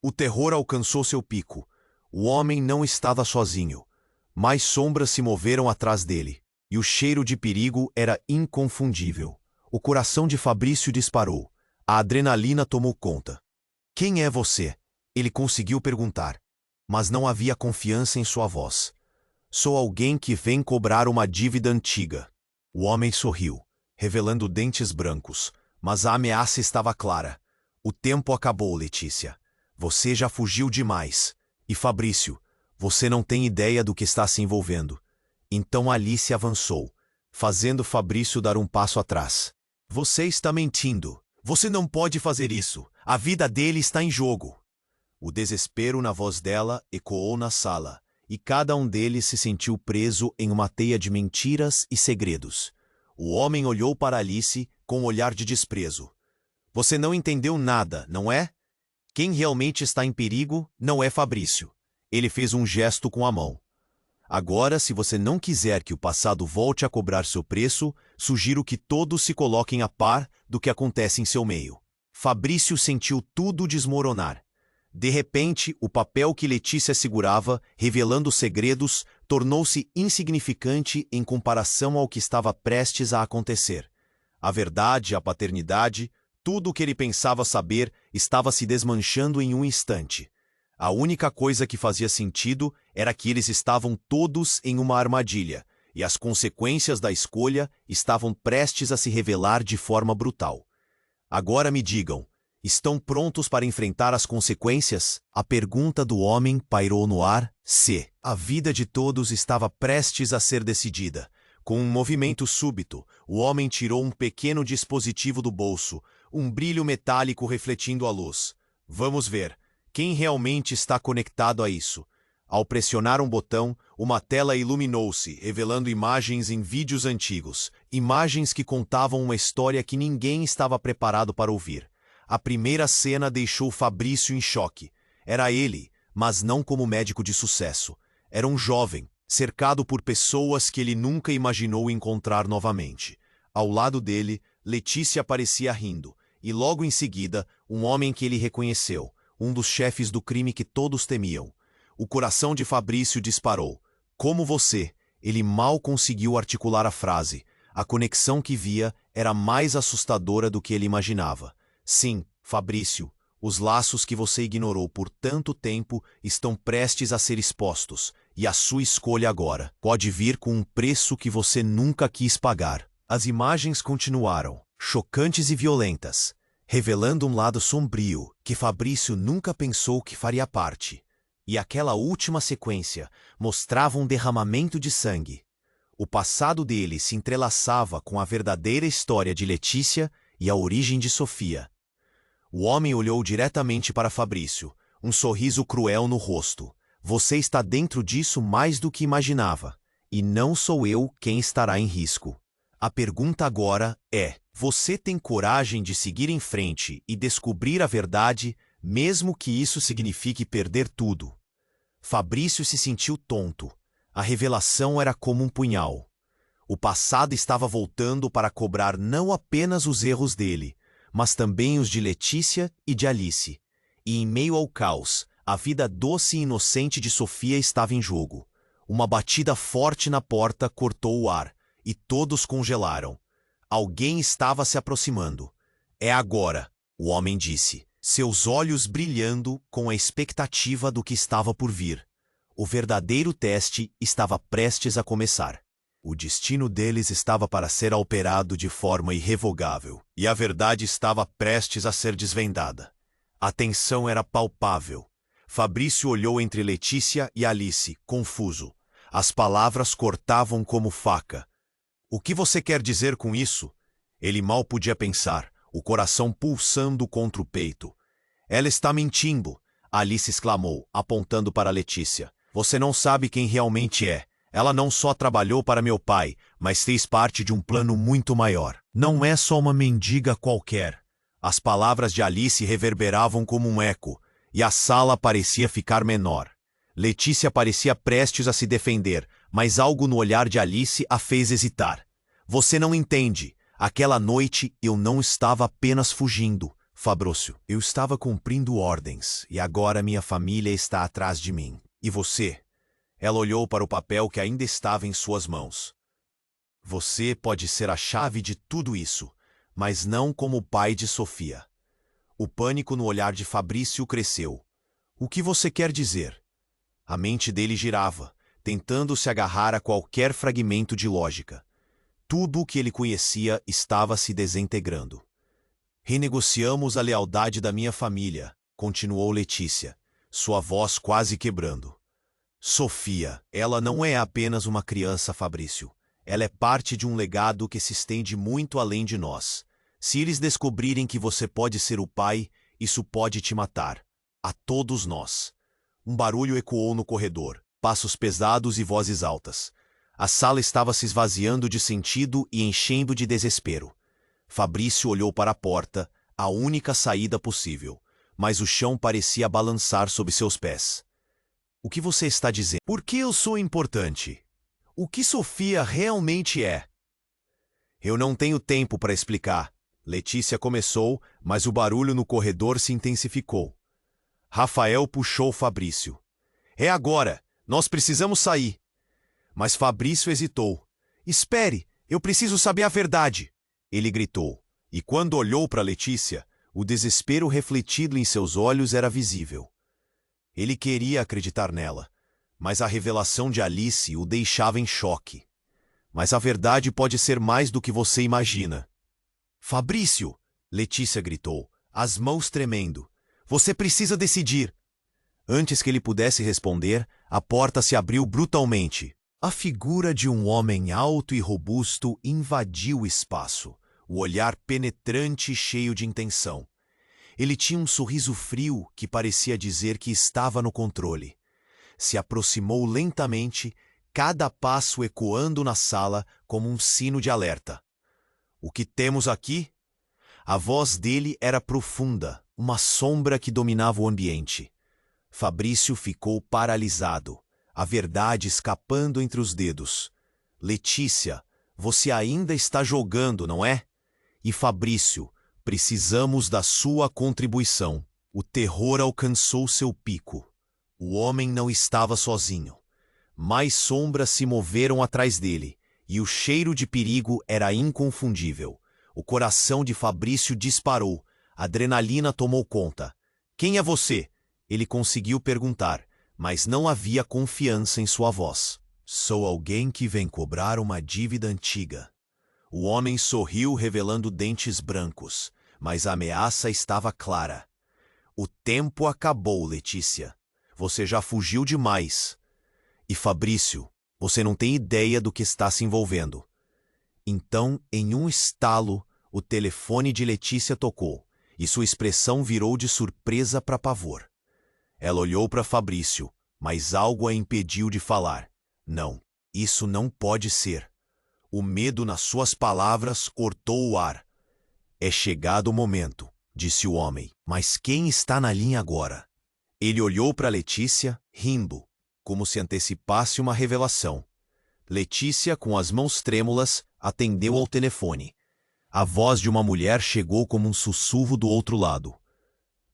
O terror alcançou seu pico. O homem não estava sozinho. Mais sombras se moveram atrás dele, e o cheiro de perigo era inconfundível. O coração de Fabrício disparou. A adrenalina tomou conta. Quem é você? Ele conseguiu perguntar, mas não havia confiança em sua voz. Sou alguém que vem cobrar uma dívida antiga. O homem sorriu, revelando dentes brancos, mas a ameaça estava clara. O tempo acabou, Letícia. Você já fugiu demais. E Fabrício, você não tem ideia do que está se envolvendo. Então Alice avançou, fazendo Fabrício dar um passo atrás. Você está mentindo. Você não pode fazer isso. A vida dele está em jogo. O desespero na voz dela ecoou na sala, e cada um deles se sentiu preso em uma teia de mentiras e segredos. O homem olhou para Alice com um olhar de desprezo. Você não entendeu nada, não é? Quem realmente está em perigo não é Fabrício. Ele fez um gesto com a mão. Agora, se você não quiser que o passado volte a cobrar seu preço, sugiro que todos se coloquem a par do que acontece em seu meio. Fabrício sentiu tudo desmoronar. De repente, o papel que Letícia segurava, revelando segredos, tornou-se insignificante em comparação ao que estava prestes a acontecer. A verdade, a paternidade, tudo o que ele pensava saber estava se desmanchando em um instante. A única coisa que fazia sentido era que eles estavam todos em uma armadilha, e as consequências da escolha estavam prestes a se revelar de forma brutal. Agora me digam, estão prontos para enfrentar as consequências? A pergunta do homem pairou no ar. Se a vida de todos estava prestes a ser decidida. Com um movimento súbito, o homem tirou um pequeno dispositivo do bolso, um brilho metálico refletindo a luz. Vamos ver. Quem realmente está conectado a isso? Ao pressionar um botão, uma tela iluminou-se, revelando imagens em vídeos antigos, imagens que contavam uma história que ninguém estava preparado para ouvir. A primeira cena deixou Fabrício em choque. Era ele, mas não como médico de sucesso. Era um jovem, cercado por pessoas que ele nunca imaginou encontrar novamente. Ao lado dele, Letícia aparecia rindo, e logo em seguida, um homem que ele reconheceu. Um dos chefes do crime que todos temiam. O coração de Fabrício disparou. Como você, ele mal conseguiu articular a frase. A conexão que via era mais assustadora do que ele imaginava. Sim, Fabrício, os laços que você ignorou por tanto tempo estão prestes a ser expostos, e a sua escolha agora pode vir com um preço que você nunca quis pagar. As imagens continuaram, chocantes e violentas, revelando um lado sombrio que Fabrício nunca pensou que faria parte. E aquela última sequência mostrava um derramamento de sangue. O passado dele se entrelaçava com a verdadeira história de Letícia e a origem de Sofia. O homem olhou diretamente para Fabrício, um sorriso cruel no rosto. Você está dentro disso mais do que imaginava, e não sou eu quem estará em risco. A pergunta agora é: você tem coragem de seguir em frente e descobrir a verdade, mesmo que isso signifique perder tudo? Fabrício se sentiu tonto. A revelação era como um punhal. O passado estava voltando para cobrar não apenas os erros dele, mas também os de Letícia e de Alice. E em meio ao caos, a vida doce e inocente de Sofia estava em jogo. Uma batida forte na porta cortou o ar, e todos congelaram. Alguém estava se aproximando. É agora, o homem disse, seus olhos brilhando com a expectativa do que estava por vir. O verdadeiro teste estava prestes a começar. O destino deles estava para ser alterado de forma irrevogável, e a verdade estava prestes a ser desvendada. A tensão era palpável. Fabrício olhou entre Letícia e Alice, confuso. As palavras cortavam como faca. O que você quer dizer com isso? Ele mal podia pensar, o coração pulsando contra o peito. Ela está mentindo, Alice exclamou, apontando para Letícia. Você não sabe quem realmente é. Ela não só trabalhou para meu pai, mas fez parte de um plano muito maior. Não é só uma mendiga qualquer. As palavras de Alice reverberavam como um eco, e a sala parecia ficar menor. Letícia parecia prestes a se defender, mas algo no olhar de Alice a fez hesitar. Você não entende. Aquela noite eu não estava apenas fugindo. Fabrício, eu estava cumprindo ordens e agora minha família está atrás de mim. E você? Ela olhou para o papel que ainda estava em suas mãos. Você pode ser a chave de tudo isso, mas não como o pai de Sofia. O pânico no olhar de Fabrício cresceu. O que você quer dizer? A mente dele girava, tentando se agarrar a qualquer fragmento de lógica. Tudo o que ele conhecia estava se desintegrando. Renegociamos a lealdade da minha família, continuou Letícia, sua voz quase quebrando. Sofia, ela não é apenas uma criança, Fabrício. Ela é parte de um legado que se estende muito além de nós. Se eles descobrirem que você pode ser o pai, isso pode te matar. A todos nós. Um barulho ecoou no corredor, passos pesados e vozes altas. A sala estava se esvaziando de sentido e enchendo de desespero. Fabrício olhou para a porta, a única saída possível, mas o chão parecia balançar sob seus pés. O que você está dizendo? Por que eu sou importante? O que Sofia realmente é? Eu não tenho tempo para explicar. Letícia começou, mas o barulho no corredor se intensificou. Rafael puxou Fabrício. É agora! Nós precisamos sair! Mas Fabrício hesitou. Espere! Eu preciso saber a verdade! Ele gritou. E quando olhou para Letícia, o desespero refletido em seus olhos era visível. Ele queria acreditar nela, mas a revelação de Alice o deixava em choque. Mas a verdade pode ser mais do que você imagina. Fabrício! Letícia gritou, as mãos tremendo. Você precisa decidir. Antes que ele pudesse responder, a porta se abriu brutalmente. A figura de um homem alto e robusto invadiu o espaço, o olhar penetrante e cheio de intenção. Ele tinha um sorriso frio que parecia dizer que estava no controle. Se aproximou lentamente, cada passo ecoando na sala como um sino de alerta. O que temos aqui? A voz dele era profunda, uma sombra que dominava o ambiente. Fabrício ficou paralisado, a verdade escapando entre os dedos. Letícia, você ainda está jogando, não é? E Fabrício, precisamos da sua contribuição. O terror alcançou seu pico. O homem não estava sozinho. Mais sombras se moveram atrás dele, e o cheiro de perigo era inconfundível. O coração de Fabrício disparou. A adrenalina tomou conta. Quem é você? Ele conseguiu perguntar, mas não havia confiança em sua voz. Sou alguém que vem cobrar uma dívida antiga. O homem sorriu revelando dentes brancos, mas a ameaça estava clara. O tempo acabou, Letícia. Você já fugiu demais. E Fabrício, você não tem ideia do que está se envolvendo. Então, em um estalo, o telefone de Letícia tocou, e sua expressão virou de surpresa para pavor. Ela olhou para Fabrício, mas algo a impediu de falar. Não, isso não pode ser. O medo nas suas palavras cortou o ar. É chegado o momento, disse o homem. Mas quem está na linha agora? Ele olhou para Letícia, rindo, como se antecipasse uma revelação. Letícia, com as mãos trêmulas, atendeu ao telefone. A voz de uma mulher chegou como um sussurro do outro lado.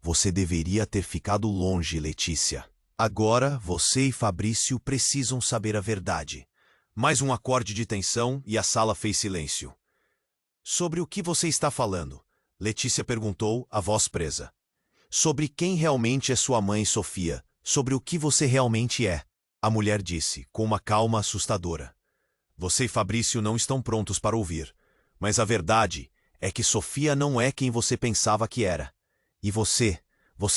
Você deveria ter ficado longe, Letícia. Agora, você e Fabrício precisam saber a verdade. Mais um acorde de tensão e a sala fez silêncio. Sobre o que você está falando? Letícia perguntou, a voz presa. Sobre quem realmente é sua mãe, Sofia. Sobre o que você realmente é. A mulher disse, com uma calma assustadora. Você e Fabrício não estão prontos para ouvir. Mas a verdade é que Sofia não é quem você pensava que era. E você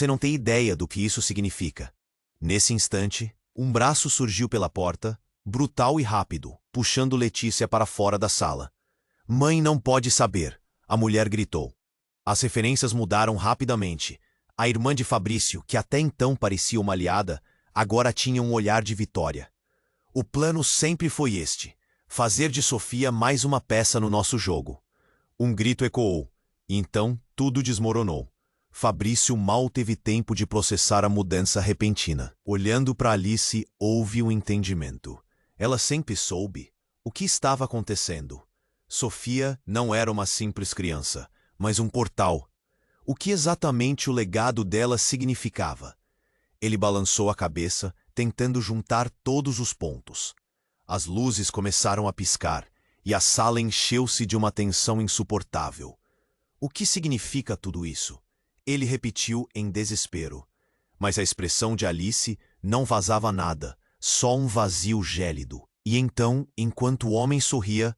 não tem ideia do que isso significa. Nesse instante, um braço surgiu pela porta, brutal e rápido, puxando Letícia para fora da sala. Mãe não pode saber, a mulher gritou. As referências mudaram rapidamente. A irmã de Fabrício, que até então parecia uma aliada, agora tinha um olhar de vitória. O plano sempre foi este: fazer de Sofia mais uma peça no nosso jogo. Um grito ecoou, e então tudo desmoronou. Fabrício mal teve tempo de processar a mudança repentina. Olhando para Alice, houve um entendimento. Ela sempre soube o que estava acontecendo. Sofia não era uma simples criança, mas um portal. O que exatamente o legado dela significava? Ele balançou a cabeça, tentando juntar todos os pontos. As luzes começaram a piscar, e a sala encheu-se de uma tensão insuportável. O que significa tudo isso? Ele repetiu em desespero. Mas a expressão de Alice não vazava nada, só um vazio gélido. E então, enquanto o homem sorria,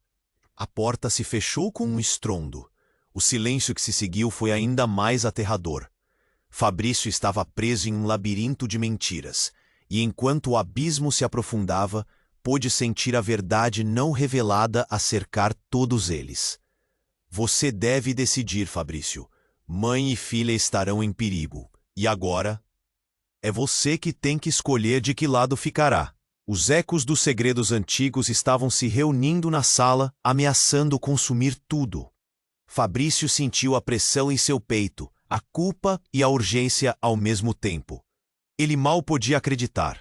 a porta se fechou com um estrondo. O silêncio que se seguiu foi ainda mais aterrador. Fabrício estava preso em um labirinto de mentiras, e enquanto o abismo se aprofundava, pôde sentir a verdade não revelada a cercar todos eles. Você deve decidir, Fabrício. Mãe e filha estarão em perigo. E agora? É você que tem que escolher de que lado ficará. Os ecos dos segredos antigos estavam se reunindo na sala, ameaçando consumir tudo. Fabrício sentiu a pressão em seu peito, a culpa e a urgência ao mesmo tempo. Ele mal podia acreditar.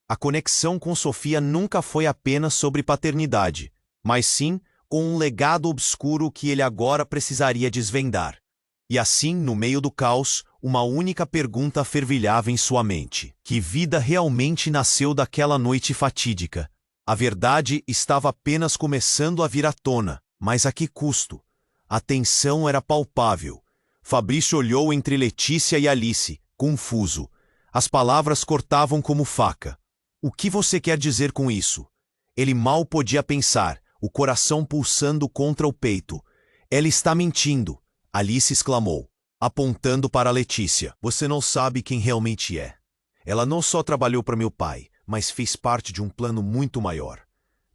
A conexão com Sofia nunca foi apenas sobre paternidade, mas sim com um legado obscuro que ele agora precisaria desvendar. E assim, no meio do caos, uma única pergunta fervilhava em sua mente. Que vida realmente nasceu daquela noite fatídica? A verdade estava apenas começando a vir à tona, mas a que custo? A tensão era palpável. Fabrício olhou entre Letícia e Alice, confuso. As palavras cortavam como faca. O que você quer dizer com isso? Ele mal podia pensar, o coração pulsando contra o peito. Ela está mentindo, Alice exclamou, apontando para Letícia. Você não sabe quem realmente é. Ela não só trabalhou para meu pai, mas fez parte de um plano muito maior.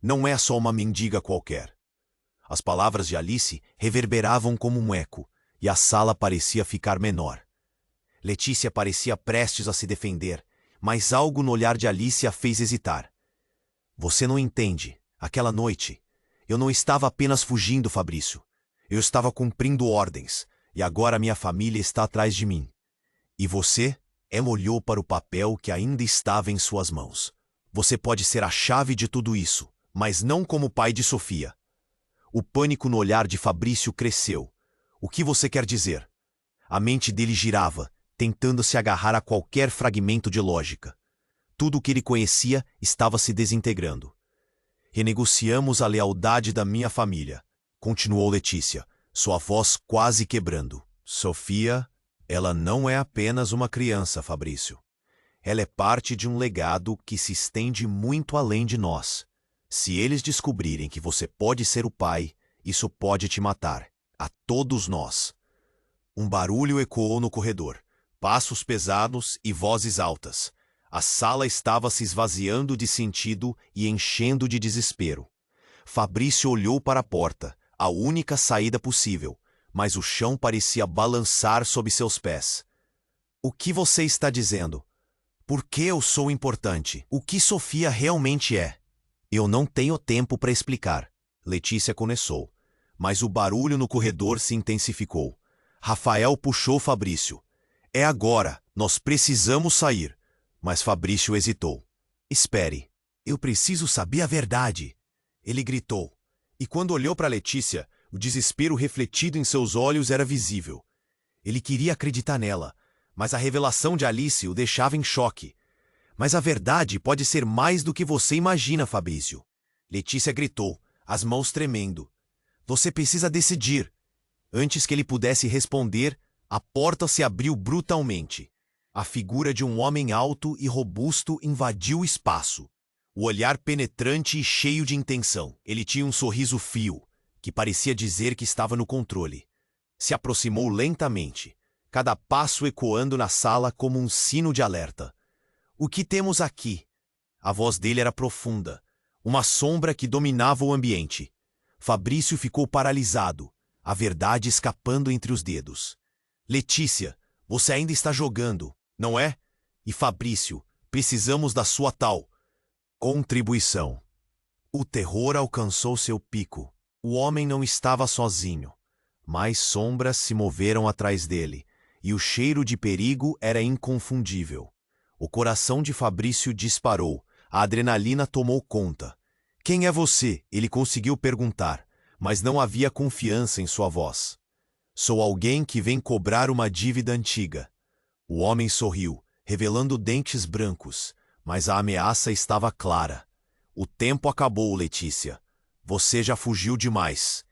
Não é só uma mendiga qualquer. As palavras de Alice reverberavam como um eco, e a sala parecia ficar menor. Letícia parecia prestes a se defender, mas algo no olhar de Alice a fez hesitar. Você não entende. Aquela noite, eu não estava apenas fugindo, Fabrício. Eu estava cumprindo ordens, e agora minha família está atrás de mim. E você? Emma olhou para o papel que ainda estava em suas mãos. Você pode ser a chave de tudo isso, mas não como pai de Sofia. O pânico no olhar de Fabrício cresceu. O que você quer dizer? A mente dele girava, tentando se agarrar a qualquer fragmento de lógica. Tudo o que ele conhecia estava se desintegrando. Renegociamos a lealdade da minha família, continuou Letícia, sua voz quase quebrando. Sofia, ela não é apenas uma criança, Fabrício. Ela é parte de um legado que se estende muito além de nós. Se eles descobrirem que você pode ser o pai, isso pode te matar. A todos nós. Um barulho ecoou no corredor. Passos pesados e vozes altas. A sala estava se esvaziando de sentido e enchendo de desespero. Fabrício olhou para a porta, a única saída possível, mas o chão parecia balançar sob seus pés. O que você está dizendo? Por que eu sou importante? O que Sofia realmente é? Eu não tenho tempo para explicar. Letícia começou, mas o barulho no corredor se intensificou. Rafael puxou Fabrício. É agora, nós precisamos sair. Mas Fabrício hesitou. Espere, eu preciso saber a verdade. Ele gritou. E quando olhou para Letícia, o desespero refletido em seus olhos era visível. Ele queria acreditar nela, mas a revelação de Alice o deixava em choque. Mas a verdade pode ser mais do que você imagina, Fabrício. Letícia gritou, as mãos tremendo. Você precisa decidir. Antes que ele pudesse responder, a porta se abriu brutalmente. A figura de um homem alto e robusto invadiu o espaço. O olhar penetrante e cheio de intenção. Ele tinha um sorriso frio, que parecia dizer que estava no controle. Se aproximou lentamente, cada passo ecoando na sala como um sino de alerta. O que temos aqui? A voz dele era profunda, uma sombra que dominava o ambiente. Fabrício ficou paralisado, a verdade escapando entre os dedos. Letícia, você ainda está jogando, não é? E Fabrício, precisamos da sua tal contribuição. O terror alcançou seu pico. O homem não estava sozinho. Mais sombras se moveram atrás dele, e o cheiro de perigo era inconfundível. O coração de Fabrício disparou, a adrenalina tomou conta. Quem é você? Ele conseguiu perguntar, mas não havia confiança em sua voz. Sou alguém que vem cobrar uma dívida antiga. O homem sorriu, revelando dentes brancos, mas a ameaça estava clara. O tempo acabou, Letícia. Você já fugiu demais.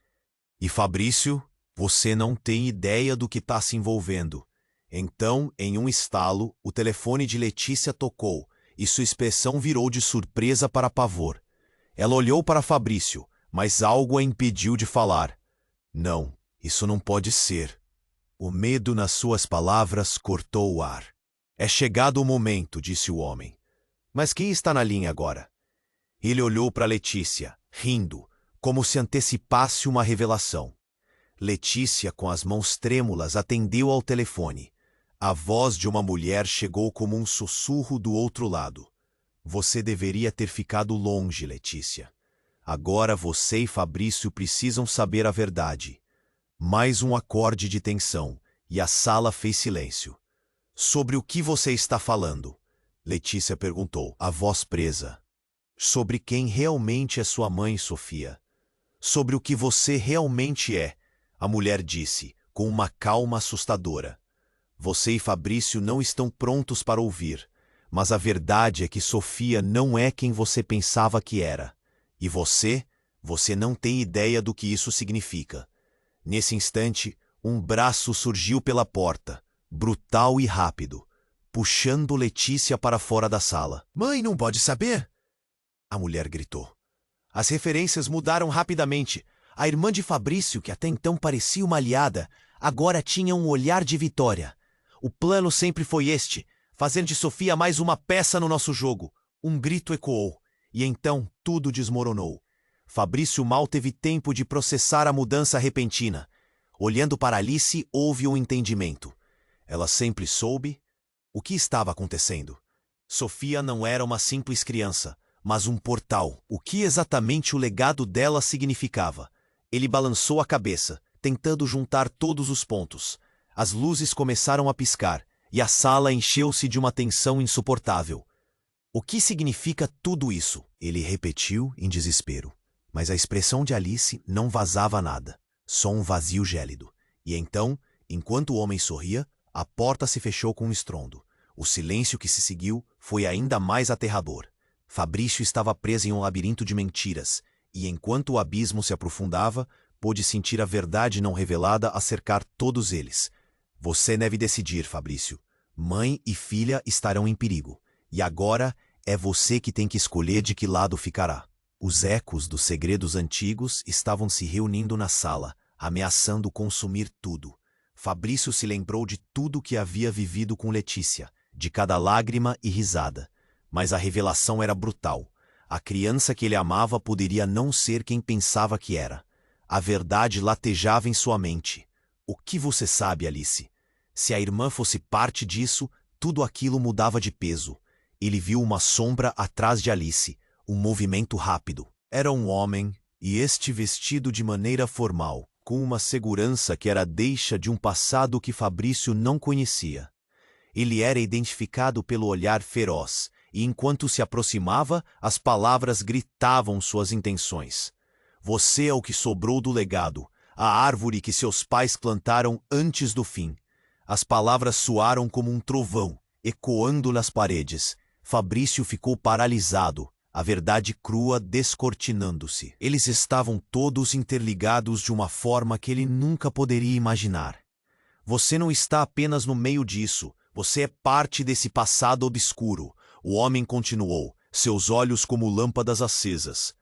E Fabrício, você não tem ideia do que está se envolvendo. Então, em um estalo, o telefone de Letícia tocou e sua expressão virou de surpresa para pavor. Ela olhou para Fabrício, mas algo a impediu de falar. Não, isso não pode ser. O medo nas suas palavras cortou o ar. É chegado o momento, disse o homem. Mas quem está na linha agora? Ele olhou para Letícia, rindo, como se antecipasse uma revelação. Letícia, com as mãos trêmulas, atendeu ao telefone. A voz de uma mulher chegou como um sussurro do outro lado. Você deveria ter ficado longe, Letícia. Agora você e Fabrício precisam saber a verdade. Mais um acorde de tensão, e a sala fez silêncio. Sobre o que você está falando? Letícia perguntou, a voz presa. Sobre quem realmente é sua mãe, Sofia. Sobre o que você realmente é, a mulher disse, com uma calma assustadora. Você e Fabrício não estão prontos para ouvir, mas a verdade é que Sofia não é quem você pensava que era. E você não tem ideia do que isso significa. Nesse instante, um braço surgiu pela porta, brutal e rápido, puxando Letícia para fora da sala. Mãe, não pode saber? A mulher gritou. As referências mudaram rapidamente. A irmã de Fabrício, que até então parecia uma aliada, agora tinha um olhar de vitória. O plano sempre foi este, fazer de Sofia mais uma peça no nosso jogo. Um grito ecoou, e então tudo desmoronou. Fabrício mal teve tempo de processar a mudança repentina. Olhando para Alice, houve um entendimento. Ela sempre soube o que estava acontecendo. Sofia não era uma simples criança, mas um portal. O que exatamente o legado dela significava? Ele balançou a cabeça, tentando juntar todos os pontos. As luzes começaram a piscar, e a sala encheu-se de uma tensão insuportável. O que significa tudo isso? Ele repetiu em desespero. Mas a expressão de Alice não vazava nada, só um vazio gélido. E então, enquanto o homem sorria, a porta se fechou com um estrondo. O silêncio que se seguiu foi ainda mais aterrador. Fabrício estava preso em um labirinto de mentiras, e enquanto o abismo se aprofundava, pôde sentir a verdade não revelada a cercar todos eles. Você deve decidir, Fabrício. Mãe e filha estarão em perigo, e agora é você que tem que escolher de que lado ficará. Os ecos dos segredos antigos estavam se reunindo na sala, ameaçando consumir tudo. Fabrício se lembrou de tudo que havia vivido com Letícia, de cada lágrima e risada. Mas a revelação era brutal. A criança que ele amava poderia não ser quem pensava que era. A verdade latejava em sua mente. O que você sabe, Alice? Se a irmã fosse parte disso, tudo aquilo mudava de peso. Ele viu uma sombra atrás de Alice, um movimento rápido. Era um homem, e este vestido de maneira formal, com uma segurança que era deixa de um passado que Fabrício não conhecia. Ele era identificado pelo olhar feroz, e enquanto se aproximava, as palavras gritavam suas intenções. Você é o que sobrou do legado, a árvore que seus pais plantaram antes do fim. As palavras soaram como um trovão, ecoando nas paredes. Fabrício ficou paralisado, a verdade crua descortinando-se. Eles estavam todos interligados de uma forma que ele nunca poderia imaginar. Você não está apenas no meio disso, você é parte desse passado obscuro. O homem continuou, seus olhos como lâmpadas acesas.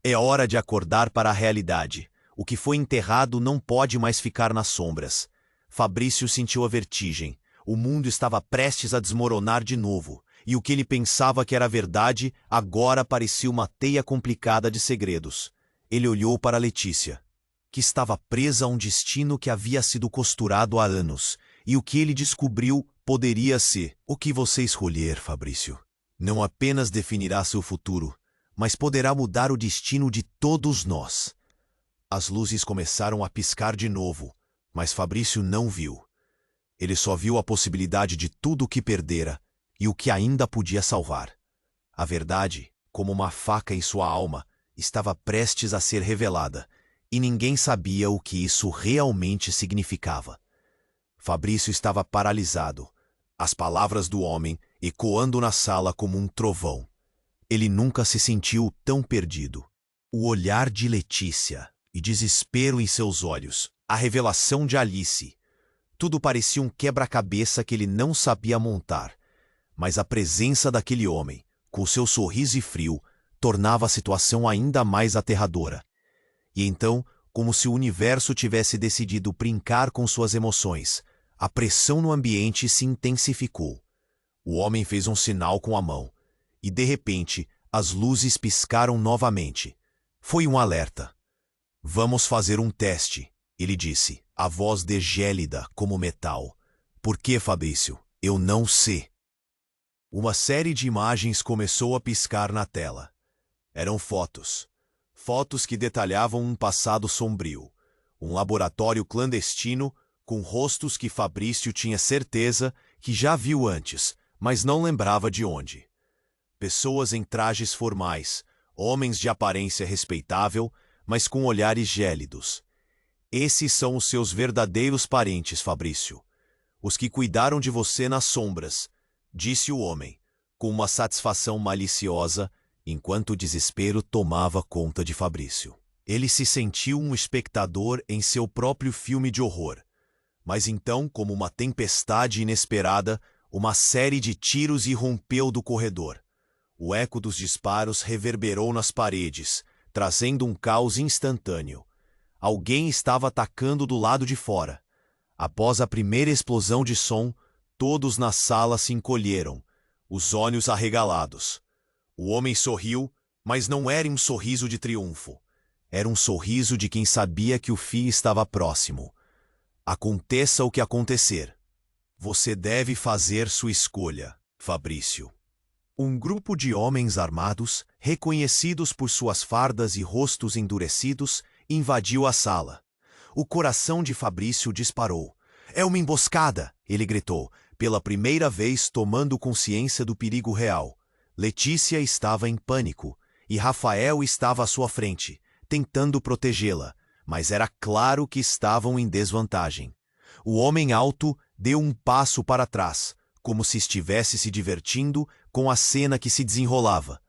É hora de acordar para a realidade. O que foi enterrado não pode mais ficar nas sombras. Fabrício sentiu a vertigem. O mundo estava prestes a desmoronar de novo, e o que ele pensava que era verdade agora parecia uma teia complicada de segredos. Ele olhou para Letícia, que estava presa a um destino que havia sido costurado há anos, e o que ele descobriu poderia ser: o que você escolher, Fabrício, não apenas definirá seu futuro, mas poderá mudar o destino de todos nós. As luzes começaram a piscar de novo, mas Fabrício não viu. Ele só viu a possibilidade de tudo o que perdera e o que ainda podia salvar. A verdade, como uma faca em sua alma, estava prestes a ser revelada, e ninguém sabia o que isso realmente significava. Fabrício estava paralisado, as palavras do homem ecoando na sala como um trovão. Ele nunca se sentiu tão perdido. O olhar de Letícia e desespero em seus olhos, a revelação de Alice. Tudo parecia um quebra-cabeça que ele não sabia montar, mas a presença daquele homem, com seu sorriso e frio, tornava a situação ainda mais aterradora. E então, como se o universo tivesse decidido brincar com suas emoções, a pressão no ambiente se intensificou. O homem fez um sinal com a mão, e de repente, as luzes piscaram novamente. Foi um alerta. Vamos fazer um teste, ele disse, a voz gélida como metal. Por que, Fabrício? Eu não sei. Uma série de imagens começou a piscar na tela. Eram fotos. Fotos que detalhavam um passado sombrio. Um laboratório clandestino com rostos que Fabrício tinha certeza que já viu antes, mas não lembrava de onde. Pessoas em trajes formais, homens de aparência respeitável, mas com olhares gélidos. Esses são os seus verdadeiros parentes, Fabrício. Os que cuidaram de você nas sombras, disse o homem, com uma satisfação maliciosa, enquanto o desespero tomava conta de Fabrício. Ele se sentiu um espectador em seu próprio filme de horror. Mas então, como uma tempestade inesperada, uma série de tiros irrompeu do corredor. O eco dos disparos reverberou nas paredes, trazendo um caos instantâneo. Alguém estava atacando do lado de fora. Após a primeira explosão de som, todos na sala se encolheram, os olhos arregalados. O homem sorriu, mas não era um sorriso de triunfo. Era um sorriso de quem sabia que o fim estava próximo. Aconteça o que acontecer. Você deve fazer sua escolha, Fabrício. Um grupo de homens armados, reconhecidos por suas fardas e rostos endurecidos, invadiu a sala. O coração de Fabrício disparou. É uma emboscada, ele gritou, pela primeira vez tomando consciência do perigo real. Letícia estava em pânico, e Rafael estava à sua frente, tentando protegê-la, mas era claro que estavam em desvantagem. O homem alto deu um passo para trás, como se estivesse se divertindo com a cena que se desenrolava.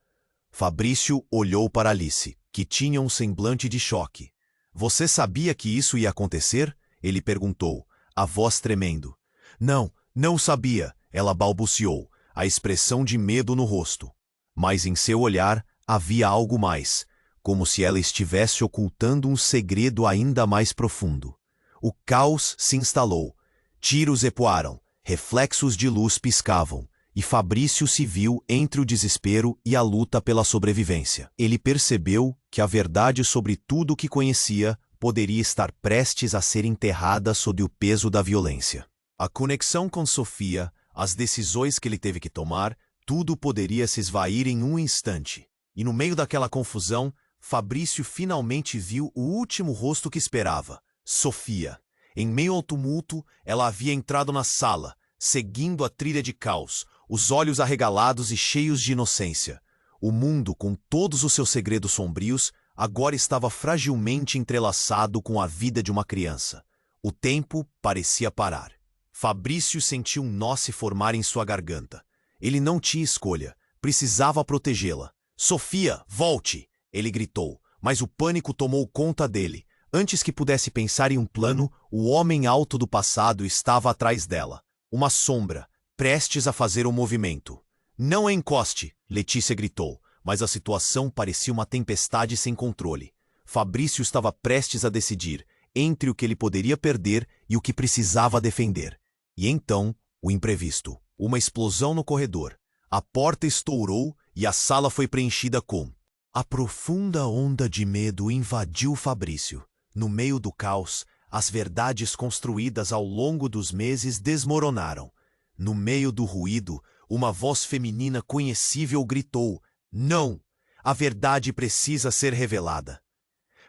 Fabrício olhou para Alice, que tinha um semblante de choque. Você sabia que isso ia acontecer? Ele perguntou, a voz tremendo. Não sabia, ela balbuciou, a expressão de medo no rosto. Mas em seu olhar havia algo mais, como se ela estivesse ocultando um segredo ainda mais profundo. O caos se instalou. Tiros ecoaram, reflexos de luz piscavam, e Fabrício se viu entre o desespero e a luta pela sobrevivência. Ele percebeu que a verdade sobre tudo o que conhecia poderia estar prestes a ser enterrada sob o peso da violência. A conexão com Sofia, as decisões que ele teve que tomar, tudo poderia se esvair em um instante. E no meio daquela confusão, Fabrício finalmente viu o último rosto que esperava, Sofia. Em meio ao tumulto, ela havia entrado na sala, seguindo a trilha de caos, os olhos arregalados e cheios de inocência. O mundo, com todos os seus segredos sombrios, agora estava fragilmente entrelaçado com a vida de uma criança. O tempo parecia parar. Fabrício sentiu um nó se formar em sua garganta. Ele não tinha escolha, precisava protegê-la. Sofia, volte! Ele gritou, mas o pânico tomou conta dele. Antes que pudesse pensar em um plano, o homem alto do passado estava atrás dela. Uma sombra, prestes a fazer um movimento. Não a encoste, Letícia gritou, mas a situação parecia uma tempestade sem controle. Fabrício estava prestes a decidir entre o que ele poderia perder e o que precisava defender. E então, o imprevisto. Uma explosão no corredor. A porta estourou e a sala foi preenchida com... A profunda onda de medo invadiu Fabrício. No meio do caos, as verdades construídas ao longo dos meses desmoronaram. No meio do ruído, uma voz feminina conhecível gritou: "Não! A verdade precisa ser revelada."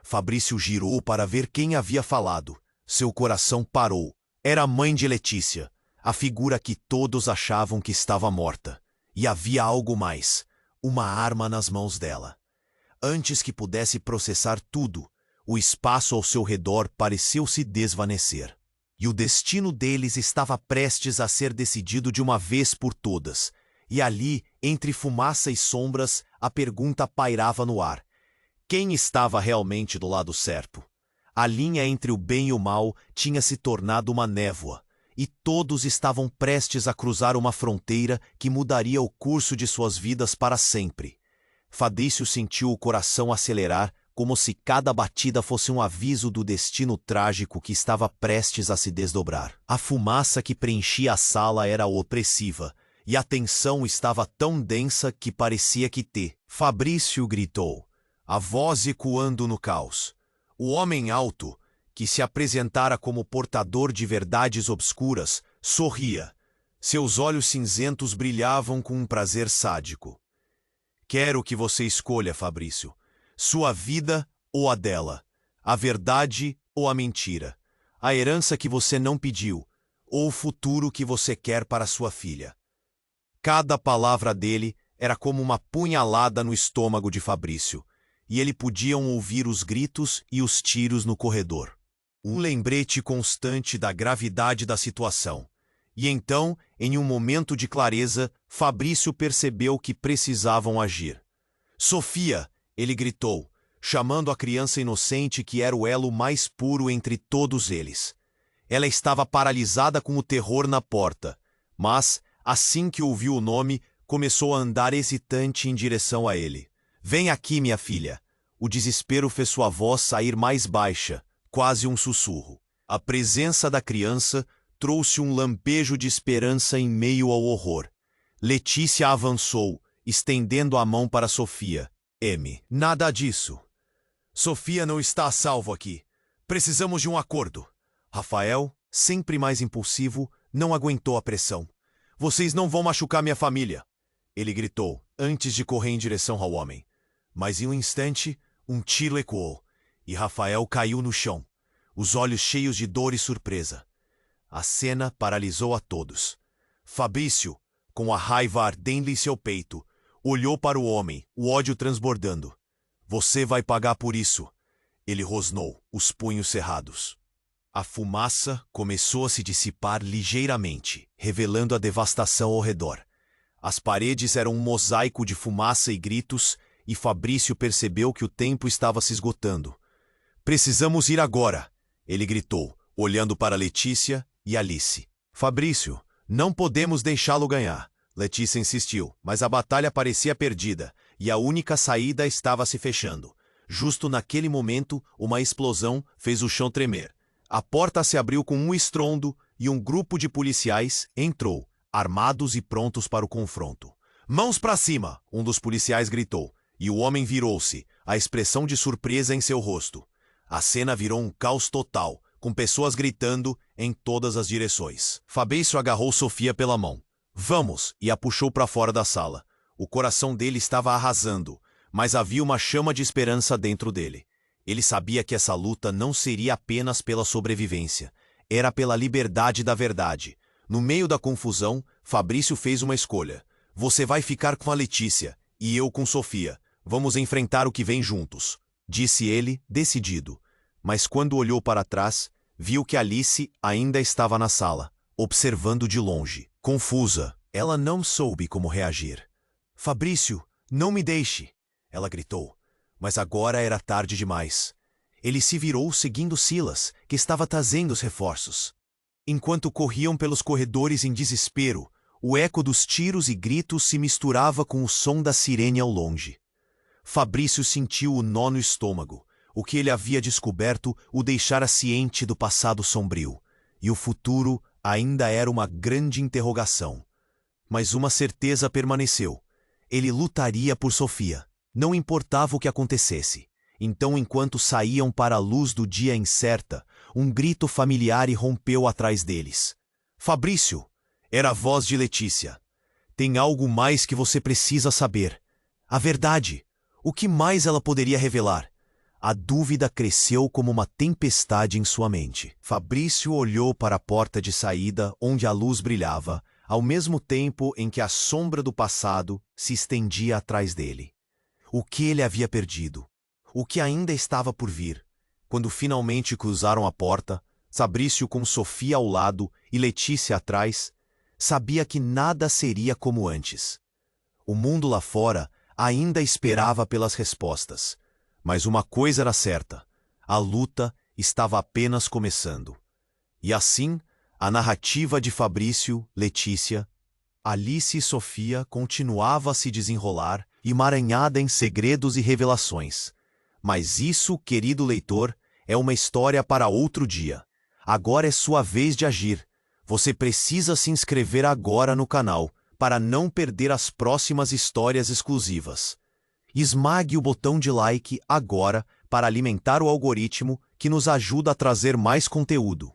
Fabrício girou para ver quem havia falado. Seu coração parou. Era a mãe de Letícia, a figura que todos achavam que estava morta. E havia algo mais, uma arma nas mãos dela. Antes que pudesse processar tudo, O espaço ao seu redor pareceu se desvanecer. E o destino deles estava prestes a ser decidido de uma vez por todas. E ali, entre fumaça e sombras, a pergunta pairava no ar. Quem estava realmente do lado certo? A linha entre o bem e o mal tinha se tornado uma névoa, e todos estavam prestes a cruzar uma fronteira que mudaria o curso de suas vidas para sempre. Fabrício sentiu o coração acelerar, como se cada batida fosse um aviso do destino trágico que estava prestes a se desdobrar. A fumaça que preenchia a sala era opressiva, e a tensão estava tão densa que parecia que Fabrício gritou, a voz ecoando no caos. O homem alto, que se apresentara como portador de verdades obscuras, sorria. Seus olhos cinzentos brilhavam com um prazer sádico. Quero que você escolha, Fabrício. Sua vida ou a dela, a verdade ou a mentira, a herança que você não pediu, ou o futuro que você quer para sua filha. Cada palavra dele era como uma punhalada no estômago de Fabrício, e ele podia ouvir os gritos e os tiros no corredor. Um lembrete constante da gravidade da situação. E então, em um momento de clareza, Fabrício percebeu que precisavam agir. Sofia! Ele gritou, chamando a criança inocente que era o elo mais puro entre todos eles. Ela estava paralisada com o terror na porta, mas, assim que ouviu o nome, começou a andar hesitante em direção a ele. Vem aqui, minha filha. O desespero fez sua voz sair mais baixa, quase um sussurro. A presença da criança trouxe um lampejo de esperança em meio ao horror. Letícia avançou, estendendo a mão para Sofia. Nada disso. Sofia não está a salvo aqui. Precisamos de um acordo. Rafael, sempre mais impulsivo, não aguentou a pressão. Vocês não vão machucar minha família. Ele gritou, antes de correr em direção ao homem. Mas em um instante, um tiro ecoou, e Rafael caiu no chão, os olhos cheios de dor e surpresa. A cena paralisou a todos. Fabrício, com a raiva ardendo em seu peito, olhou para o homem, o ódio transbordando. Você vai pagar por isso. Ele rosnou, os punhos cerrados. A fumaça começou a se dissipar ligeiramente, revelando a devastação ao redor. As paredes eram um mosaico de fumaça e gritos, e Fabrício percebeu que o tempo estava se esgotando. Precisamos ir agora, ele gritou, olhando para Letícia e Alice. Fabrício, não podemos deixá-lo ganhar. Letícia insistiu, mas a batalha parecia perdida, e a única saída estava se fechando. Justo naquele momento, uma explosão fez o chão tremer. A porta se abriu com um estrondo e um grupo de policiais entrou, armados e prontos para o confronto. Mãos para cima! Um dos policiais gritou, e o homem virou-se, a expressão de surpresa em seu rosto. A cena virou um caos total, com pessoas gritando em todas as direções. Fabrício agarrou Sofia pela mão. Vamos! E a puxou para fora da sala. O coração dele estava arrasando, mas havia uma chama de esperança dentro dele. Ele sabia que essa luta não seria apenas pela sobrevivência, era pela liberdade da verdade. No meio da confusão, Fabrício fez uma escolha. Você vai ficar com a Letícia, e eu com Sofia. Vamos enfrentar o que vem juntos, disse ele, decidido. Mas quando olhou para trás, viu que Alice ainda estava na sala, observando de longe. Confusa, ela não soube como reagir. Fabrício, não me deixe! Ela gritou. Mas agora era tarde demais. Ele se virou seguindo Silas, que estava trazendo os reforços. Enquanto corriam pelos corredores em desespero, o eco dos tiros e gritos se misturava com o som da sirene ao longe. Fabrício sentiu o nó no estômago. O que ele havia descoberto o deixara ciente do passado sombrio, e o futuro ainda era uma grande interrogação. Mas uma certeza permaneceu. Ele lutaria por Sofia. Não importava o que acontecesse. Então, enquanto saíam para a luz do dia incerta, um grito familiar irrompeu atrás deles. Fabrício! Era a voz de Letícia. Tem algo mais que você precisa saber. A verdade. O que mais ela poderia revelar? A dúvida cresceu como uma tempestade em sua mente. Fabrício olhou para a porta de saída onde a luz brilhava, ao mesmo tempo em que a sombra do passado se estendia atrás dele. O que ele havia perdido? O que ainda estava por vir? Quando finalmente cruzaram a porta, Fabrício com Sofia ao lado e Letícia atrás, sabia que nada seria como antes. O mundo lá fora ainda esperava pelas respostas, mas uma coisa era certa: a luta estava apenas começando. E assim, a narrativa de Fabrício, Letícia, Alice e Sofia continuava a se desenrolar, emaranhada em segredos e revelações. Mas isso, querido leitor, é uma história para outro dia. Agora é sua vez de agir. Você precisa se inscrever agora no canal para não perder as próximas histórias exclusivas. Esmague o botão de like agora para alimentar o algoritmo que nos ajuda a trazer mais conteúdo.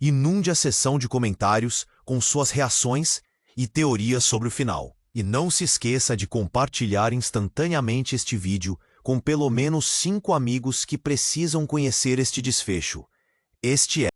Inunde a seção de comentários com suas reações e teorias sobre o final. E não se esqueça de compartilhar instantaneamente este vídeo com pelo menos 5 amigos que precisam conhecer este desfecho. Este é